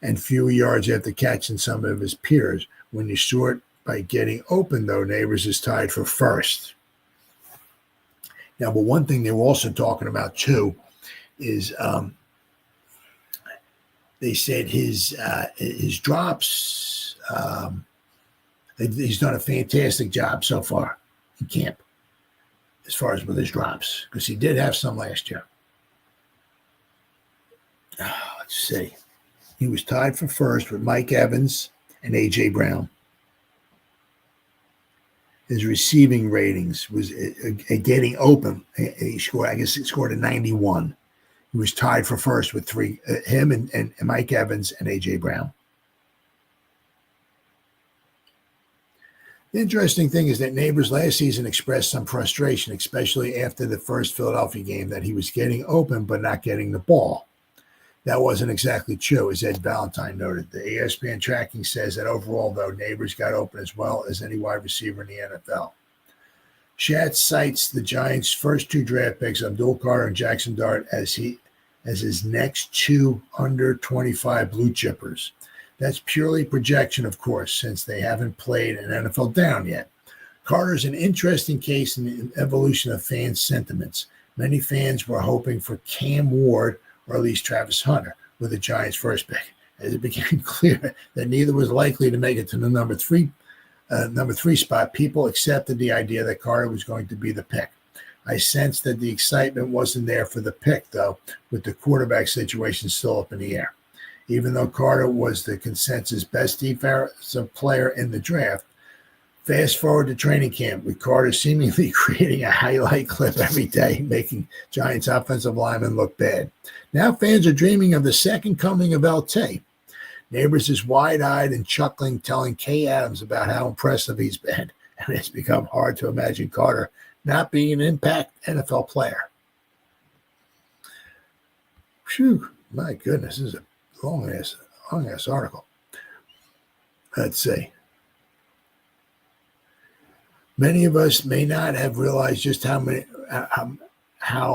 and fewer yards after catch than some of his peers. When you sort by getting open, though, Neighbors is tied for first. Now, but one thing they were also talking about, too, is they said his drops, he's done a fantastic job so far in camp as far as with his drops, because he did have some last year. Let's see. He was tied for first with Mike Evans and A.J. Brown. His receiving ratings was getting open. He scored, I guess he scored a 91. He was tied for first with him and Mike Evans and A.J. Brown. The interesting thing is that Neighbors last season expressed some frustration, especially after the first Philadelphia game, that he was getting open but not getting the ball. That wasn't exactly true, as Ed Valentine noted. The ESPN tracking says that overall, though, Neighbors got open as well as any wide receiver in the NFL. Schatz cites the Giants' first 2 draft picks, Abdul Carter and Jackson Dart, as his next 2 under 25 blue chippers. That's purely projection, of course, since they haven't played an NFL down yet. Carter's an interesting case in the evolution of fan sentiments. Many fans were hoping for Cam Ward or at least Travis Hunter with the Giants' first pick, as it became clear that neither was likely to make it to the number three spot. People accepted the idea that Carter was going to be the pick. I sensed that the excitement wasn't there for the pick, though, with the quarterback situation still up in the air. Even though Carter was the consensus best defensive player in the draft, fast forward to training camp, with Carter seemingly creating a highlight clip every day, making Giants offensive linemen look bad. Now fans are dreaming of the second coming of LT. Neighbors is wide-eyed and chuckling, telling Kay Adams about how impressive he's been, and it's become hard to imagine Carter not being an impact NFL player. Phew, my goodness, this is a long-ass article. Let's see. Many of us may not have realized just how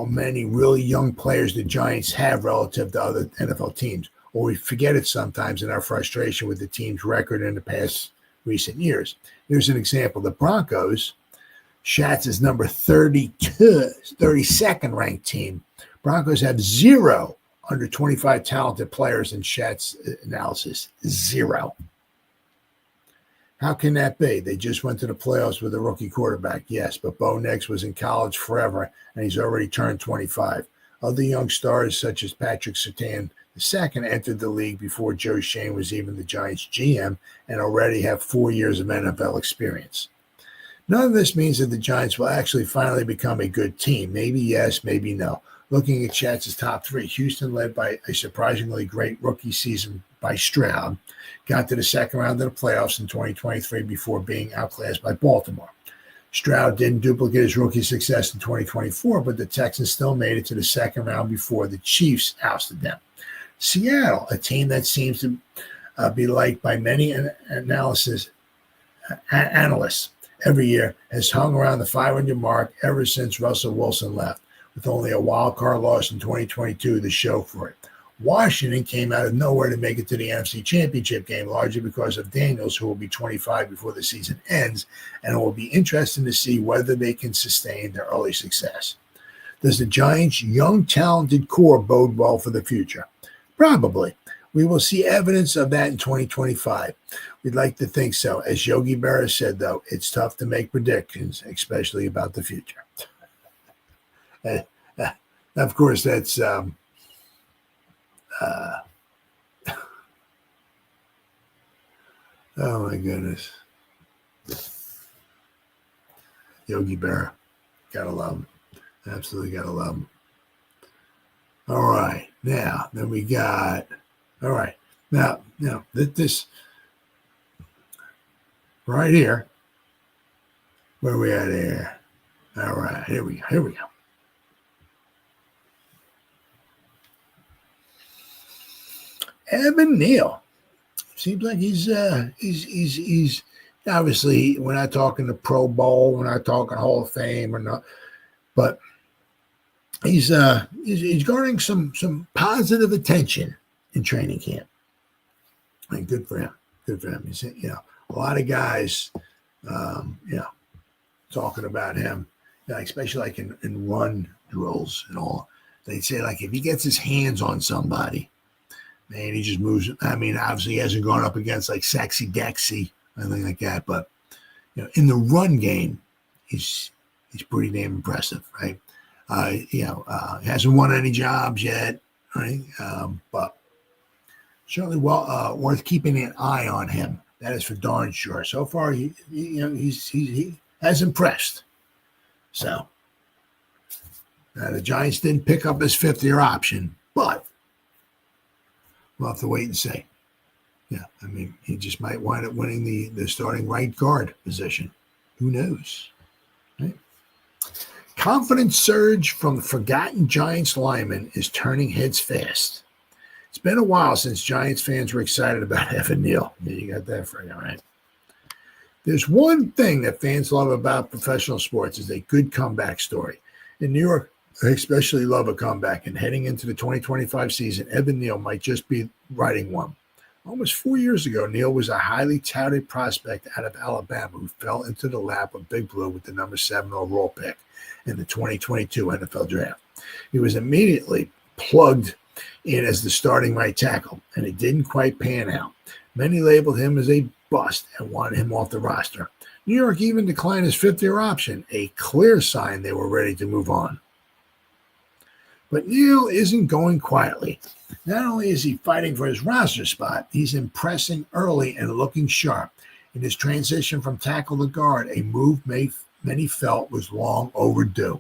many really young players the Giants have relative to other NFL teams, or we forget it sometimes in our frustration with the team's record in the past recent years. Here's an example. The Broncos, Schatz is number 32nd ranked team. Broncos have 0 under 25 talented players in Schatz analysis. 0. How can that be? They just went to the playoffs with a rookie quarterback, yes, but Bo Nix was in college forever, and he's already turned 25. Other young stars, such as Patrick Surtain II, entered the league before Joe Shane was even the Giants' GM and already have 4 years of NFL experience. None of this means that the Giants will actually finally become a good team. Maybe yes, maybe no. Looking at Schatz's top 3, Houston, led by a surprisingly great rookie season by Stroud, got to the second round of the playoffs in 2023 before being outclassed by Baltimore. Stroud didn't duplicate his rookie success in 2024, but the Texans still made it to the second round before the Chiefs ousted them. Seattle, a team that seems to be liked by many analysts every year, has hung around the 500 mark ever since Russell Wilson left, with only a wild card loss in 2022 to show for it. Washington came out of nowhere to make it to the NFC Championship game, largely because of Daniels, who will be 25 before the season ends, and it will be interesting to see whether they can sustain their early success. Does the Giants' young, talented core bode well for the future? Probably. We will see evidence of that in 2025. We'd like to think so. As Yogi Berra said, though, it's tough to make predictions, especially about the future. Of course, that's... oh my goodness. Yogi Berra. Gotta love him. Absolutely gotta love him. All right. Now, then we got, all right. Now, this right here, where we at here? All right. Here we go. Evan Neal. Seems like he's obviously, we're not talking the Pro Bowl, we're not talking Hall of Fame or not, but he's garnering some positive attention in training camp. And good for him. Good for him. He's, a lot of guys, talking about him, especially like in run drills and all. They say like if he gets his hands on somebody, man, he just moves. I mean, obviously he hasn't gone up against like Sexy Dexy or anything like that, but in the run game, he's pretty damn impressive, right? He hasn't won any jobs yet, right? But certainly worth keeping an eye on him. That is for darn sure. So far, he has impressed. So the Giants didn't pick up his fifth-year option, but we'll have to wait and see. Yeah, I mean, he just might wind up winning the starting right guard position. Who knows? Right? Confidence surge from the forgotten Giants lineman is turning heads fast. It's been a while since Giants fans were excited about Evan Neal. Yeah, you got that for you, right? There's one thing that fans love about professional sports is a good comeback story. In New York, they especially love a comeback, and heading into the 2025 season, Evan Neal might just be writing one. Almost 4 years ago, Neal was a highly touted prospect out of Alabama who fell into the lap of Big Blue with the number 7 overall pick in the 2022 NFL Draft. He was immediately plugged in as the starting right tackle, and it didn't quite pan out. Many labeled him as a bust and wanted him off the roster. New York even declined his fifth-year option, a clear sign they were ready to move on. But Neal isn't going quietly. Not only is he fighting for his roster spot, he's impressing early and looking sharp. In his transition from tackle to guard, a move many felt was long overdue.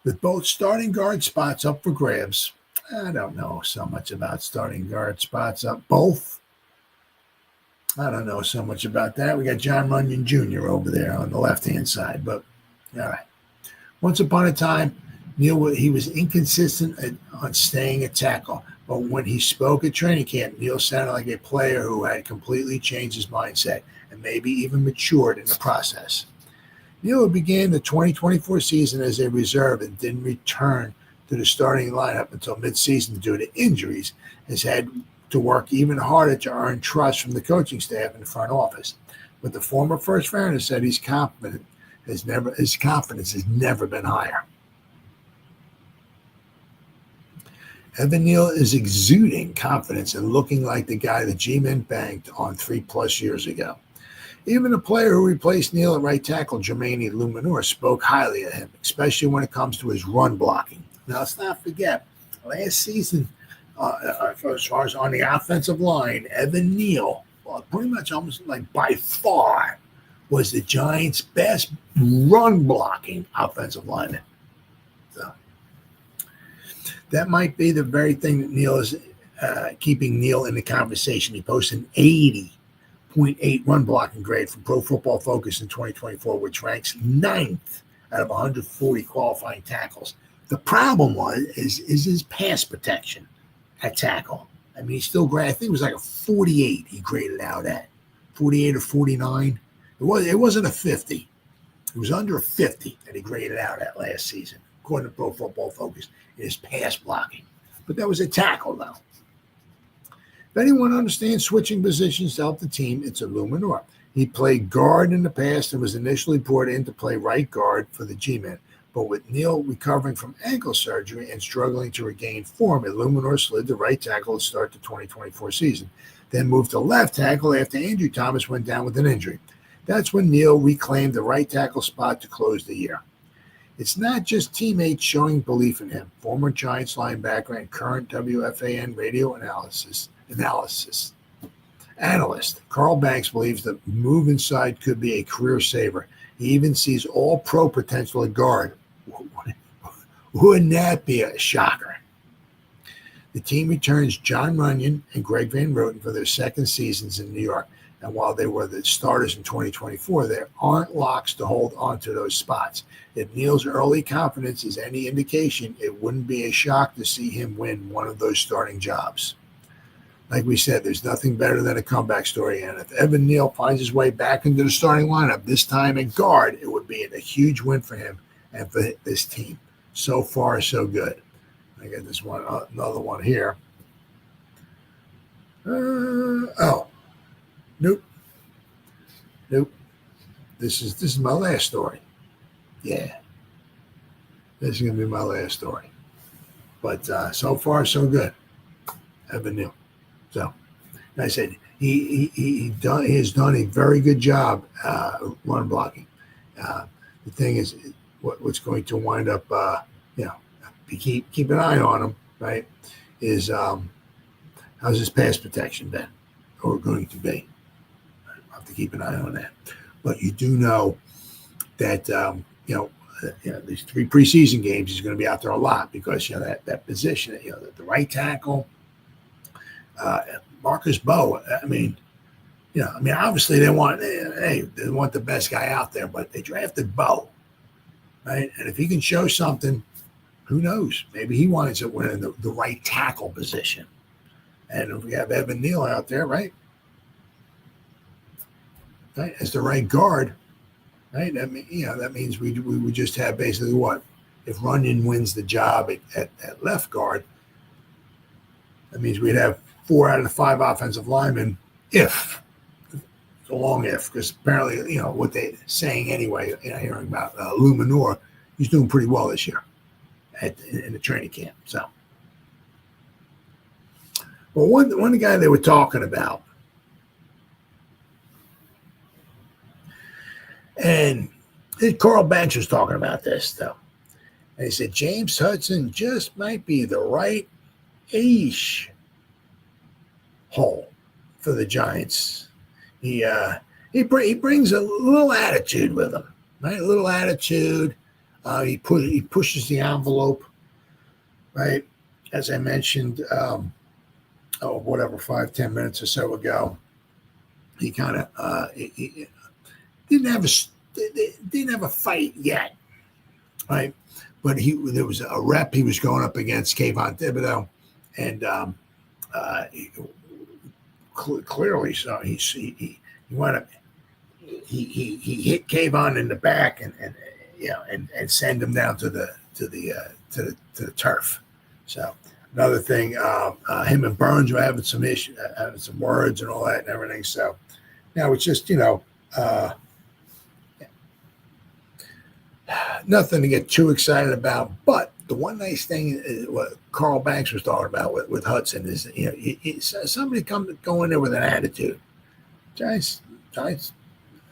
With both starting guard spots up for grabs, I don't know so much about starting guard spots up both. I don't know so much about that. We got John Runyon Jr. over there on the left-hand side, but all right. Once upon a time, Neal, he was inconsistent on staying at tackle, but when he spoke at training camp, Neal sounded like a player who had completely changed his mindset and maybe even matured in the process. Neal began the 2024 season as a reserve and didn't return to the starting lineup until midseason due to injuries, has had to work even harder to earn trust from the coaching staff and the front office. But the former first rounder said his confidence has never been higher. Evan Neal is exuding confidence and looking like the guy the G-Men banked on 3+ years ago. Even the player who replaced Neal at right tackle, Jermaine Luminor, spoke highly of him, especially when it comes to his run blocking. Now, let's not forget, last season, as far as on the offensive line, Evan Neal, pretty much almost like by far, was the Giants' best run-blocking offensive lineman. So that might be the very thing that Neal is keeping Neal in the conversation. He posted an 80.8 run-blocking grade from Pro Football Focus in 2024, which ranks 9th out of 140 qualifying tackles. The problem is his pass protection at tackle. I mean, he still graded, I think it was like a 48 he graded out at. 48 or 49. It wasn't a 50. It was under a 50 that he graded out at last season, according to Pro Football Focus, in his pass blocking. But that was a tackle, though. If anyone understands switching positions to help the team, it's Luminor. He played guard in the past and was initially brought in to play right guard for the G-Men. But with Neal recovering from ankle surgery and struggling to regain form, Luminor slid to right tackle to start the 2024 season, then moved to left tackle after Andrew Thomas went down with an injury. That's when Neal reclaimed the right tackle spot to close the year. It's not just teammates showing belief in him. Former Giants linebacker and current WFAN radio analyst Carl Banks believes the move inside could be a career saver. He even sees all-pro potential at guard. Wouldn't that be a shocker? The team returns John Runyon and Greg Van Roten for their second seasons in New York. And while they were the starters in 2024, there aren't locks to hold onto those spots. If Neal's early confidence is any indication, it wouldn't be a shock to see him win one of those starting jobs. Like we said, there's nothing better than a comeback story. And if Evan Neal finds his way back into the starting lineup, this time at guard, it would be a huge win for him and for this team. So far, so good. I got this one, another one here. Nope. This is my last story. Yeah, this is gonna be my last story. But so far, so good. Evan Neal. So, like I said, he has done a very good job run blocking. The thing is, what's going to wind up, keep an eye on him, right? Is how's his pass protection been, or going to be? I'll have to keep an eye on that. But you do know that these 3 preseason games he's going to be out there a lot because that position, the right tackle, Marcus Bowe. Obviously they want the best guy out there, but they drafted Bowe, right? And if he can show something, who knows? Maybe he winds up winning the right tackle position. And if we have Evan Neal out there, right, as the right guard, right? That means we would just have basically what? If Runyon wins the job at left guard, that means we'd have 4 out of the 5 offensive linemen. If it's a long if, because apparently what they're saying anyway. Hearing about Lou Manor, he's doing pretty well this year in the training camp. So, well, one guy they were talking about. And Carl Banks was talking about this, though. And he said James Hudson just might be the right hole for the Giants. He brings a little attitude with him, right? A little attitude. He pushes the envelope, right? As I mentioned, 5-10 minutes or so ago, he kind of he didn't have a fight yet, right? But there was a rep he was going up against Kayvon Thibodeau, and clearly so he went up. He hit Kayvon in the back and send him down to the turf. So another thing, him and Burns were having some issues, having some words and all that and everything. So now it's just nothing to get too excited about. But the one nice thing is what Carl Banks was talking about with Hudson is somebody go in there with an attitude. Giants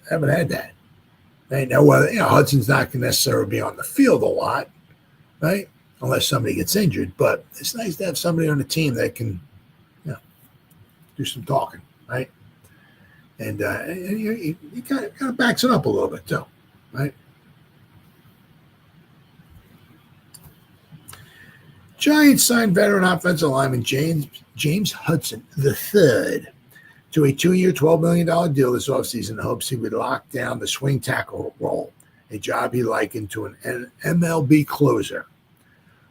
haven't had that. They know Hudson's not going to necessarily be on the field a lot, right? Unless somebody gets injured. But it's nice to have somebody on the team that can, do some talking, right? And he kind of backs it up a little bit too, right? Giants signed veteran offensive lineman James Hudson III to a 2-year, $12 million deal this offseason in hopes he would lock down the swing tackle role, a job he likened to an MLB closer.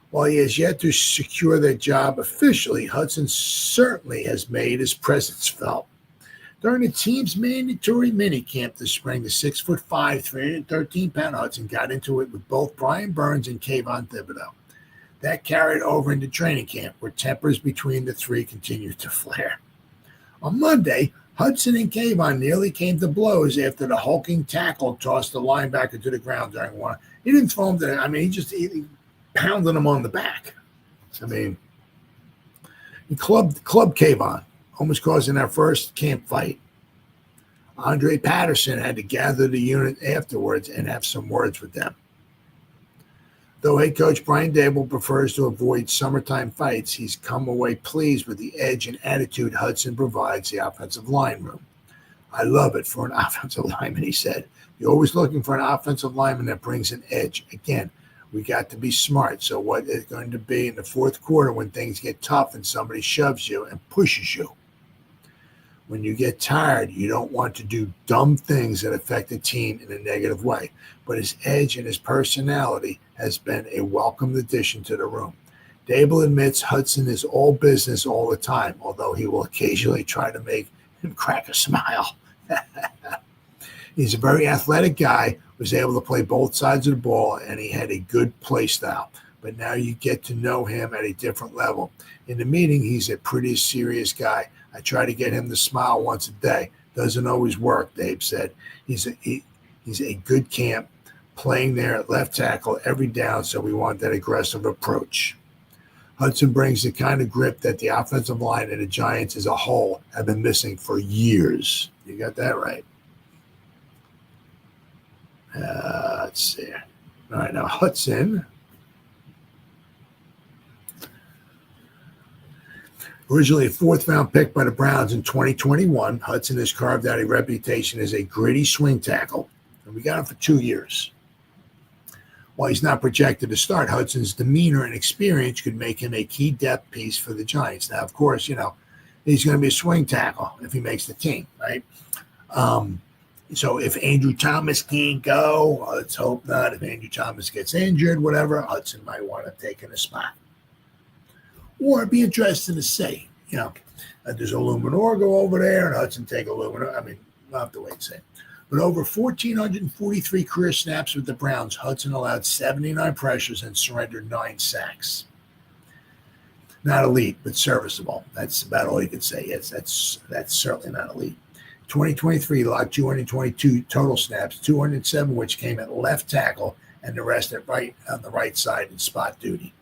While he has yet to secure that job officially, Hudson certainly has made his presence felt. During the team's mandatory minicamp this spring, the 6'5", 313-pound Hudson got into it with both Brian Burns and Kayvon Thibodeau. That carried over into training camp, where tempers between the three continued to flare. On Monday, Hudson and Kayvon nearly came to blows after the hulking tackle tossed the linebacker to the ground during one. He didn't throw him to he pounded him on the back. He clubbed Kayvon, almost causing their first camp fight. Andre Patterson had to gather the unit afterwards and have some words with them. Though head coach Brian Dable prefers to avoid summertime fights, he's come away pleased with the edge and attitude Hudson provides the offensive line room. I love it for an offensive lineman, he said. You're always looking for an offensive lineman that brings an edge. Again, We got to be smart. So what is going to be in the fourth quarter when things get tough and somebody shoves you and pushes you? When you get tired, you don't want to do dumb things that affect the team in a negative way. But his edge and his personality has been a welcome addition to the room. Dable admits Hudson is all business all the time, although he will occasionally try to make him crack a smile. He's a very athletic guy, was able to play both sides of the ball, and he had a good play style. But now you get to know him at a different level. In the meeting, he's a pretty serious guy. I try to get him to smile once a day. Doesn't always work, Dave said. He's a good camp, playing there at left tackle every down, so we want that aggressive approach. Hudson brings the kind of grip that the offensive line and the Giants as a whole have been missing for years. You got that right. Let's see. All right, now Hudson. Originally a fourth-round pick by the Browns in 2021, Hudson has carved out a reputation as a gritty swing tackle, and we got him for 2 years. While he's not projected to start, Hudson's demeanor and experience could make him a key depth piece for the Giants. Now, of course, he's going to be a swing tackle if he makes the team, right? So if Andrew Thomas can't go, let's hope not. If Andrew Thomas gets injured, whatever, Hudson might want to take in a spot. Or it'd be interesting to see, does Illuminor go over there and Hudson take Illuminor? I mean, we'll have to wait and see. But over 1,443 career snaps with the Browns, Hudson allowed 79 pressures and surrendered 9 sacks. Not elite, but serviceable. That's about all you can say. Yes, that's certainly not elite. 2023 logged 222 total snaps, 207 which came at left tackle, and the rest on the right side in spot duty.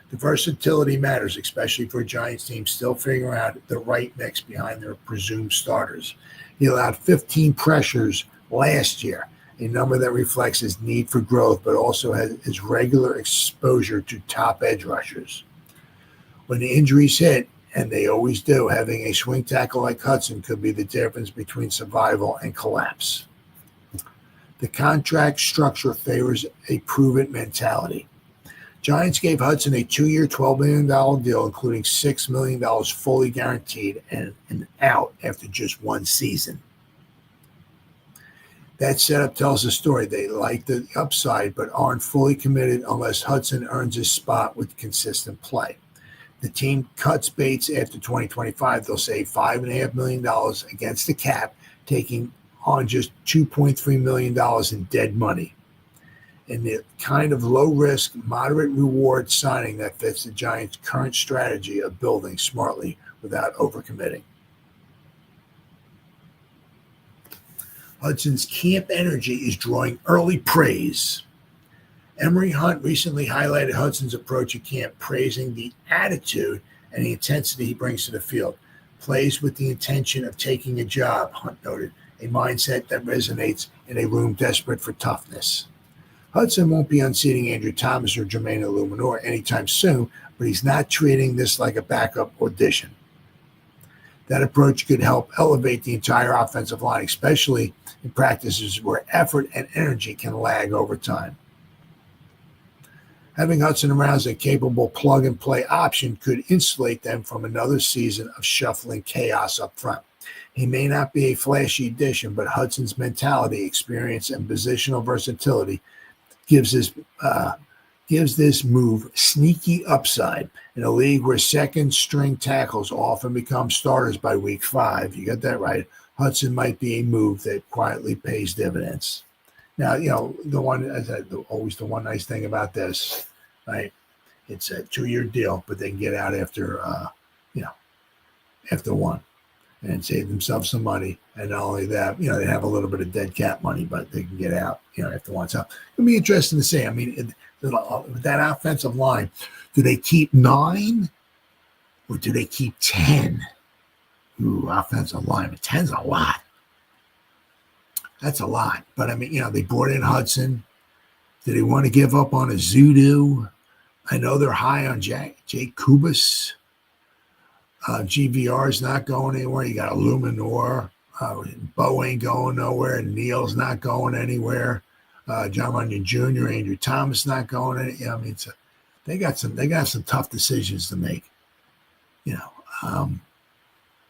The versatility matters, especially for a Giants team still figuring out the right mix behind their presumed starters. He allowed 15 pressures last year, a number that reflects his need for growth, but also has his regular exposure to top edge rushers. When the injuries hit, and they always do, having a swing tackle like Hudson could be the difference between survival and collapse. The contract structure favors a prove-it mentality. Giants gave Hudson a 2-year, $12 million deal, including $6 million fully guaranteed and an out after just one season. That setup tells the story. They like the upside, but aren't fully committed unless Hudson earns his spot with consistent play. The team cuts Bates after 2025. They'll save $5.5 million against the cap, taking on just $2.3 million in dead money. And the kind of low-risk, moderate-reward signing that fits the Giants' current strategy of building smartly without overcommitting. Hudson's camp energy is drawing early praise. Emory Hunt recently highlighted Hudson's approach at camp, praising the attitude and the intensity he brings to the field. Plays with the intention of taking a job, Hunt noted, a mindset that resonates in a room desperate for toughness. Hudson won't be unseating Andrew Thomas or Jermaine Illuminor anytime soon, but he's not treating this like a backup audition. That approach could help elevate the entire offensive line, especially in practices where effort and energy can lag over time. Having Hudson around as a capable plug-and-play option could insulate them from another season of shuffling chaos up front. He may not be a flashy addition, but Hudson's mentality, experience, and positional versatility gives this move sneaky upside. In a league where second-string tackles often become starters by week 5, you got that right, Hudson might be a move that quietly pays dividends. Now, always the one nice thing about this, right? It's a 2-year deal, but they can get out after one and save themselves some money. And not only that, they have a little bit of dead cap money, but they can get out, after one. So it'll be interesting to see. I mean, with that offensive line, do they keep 9 or do they keep 10? Ooh, offensive line. 10's a lot. That's a lot. But, I mean, they brought in Hudson. Do they want to give up on a Zudu? I know they're high on Jake Kubas. GVR is not going anywhere. You got Illuminor. Bo ain't going nowhere. And Neal's not going anywhere. John Runyon Jr., Andrew Thomas not going in. I mean, they got some tough decisions to make.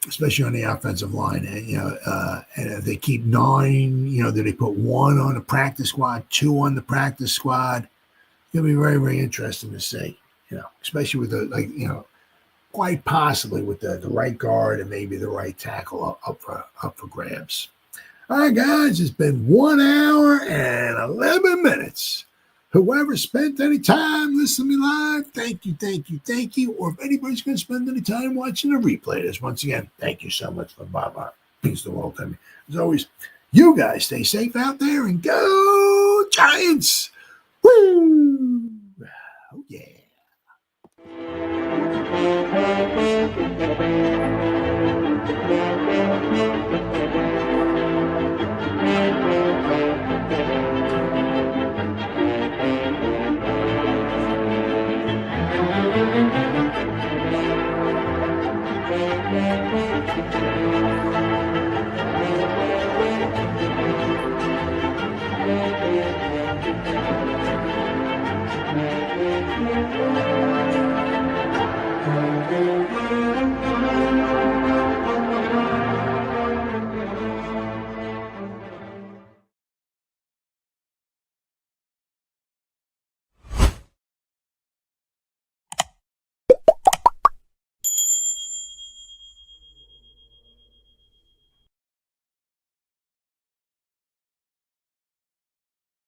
Especially on the offensive line. And if they keep 9, do they put 1 on the practice squad, 2 on the practice squad? It'll be very, very interesting to see. Especially with quite possibly with the right guard and maybe the right tackle up for grabs. All right, guys, it's been 1 hour and 11 minutes. Whoever spent any time listening to me live, thank you. Or if anybody's going to spend any time watching the replay of this, once again, thank you so much for Bob. Peace the world to me. As always, you guys stay safe out there and go Giants! Woo! Oh, yeah.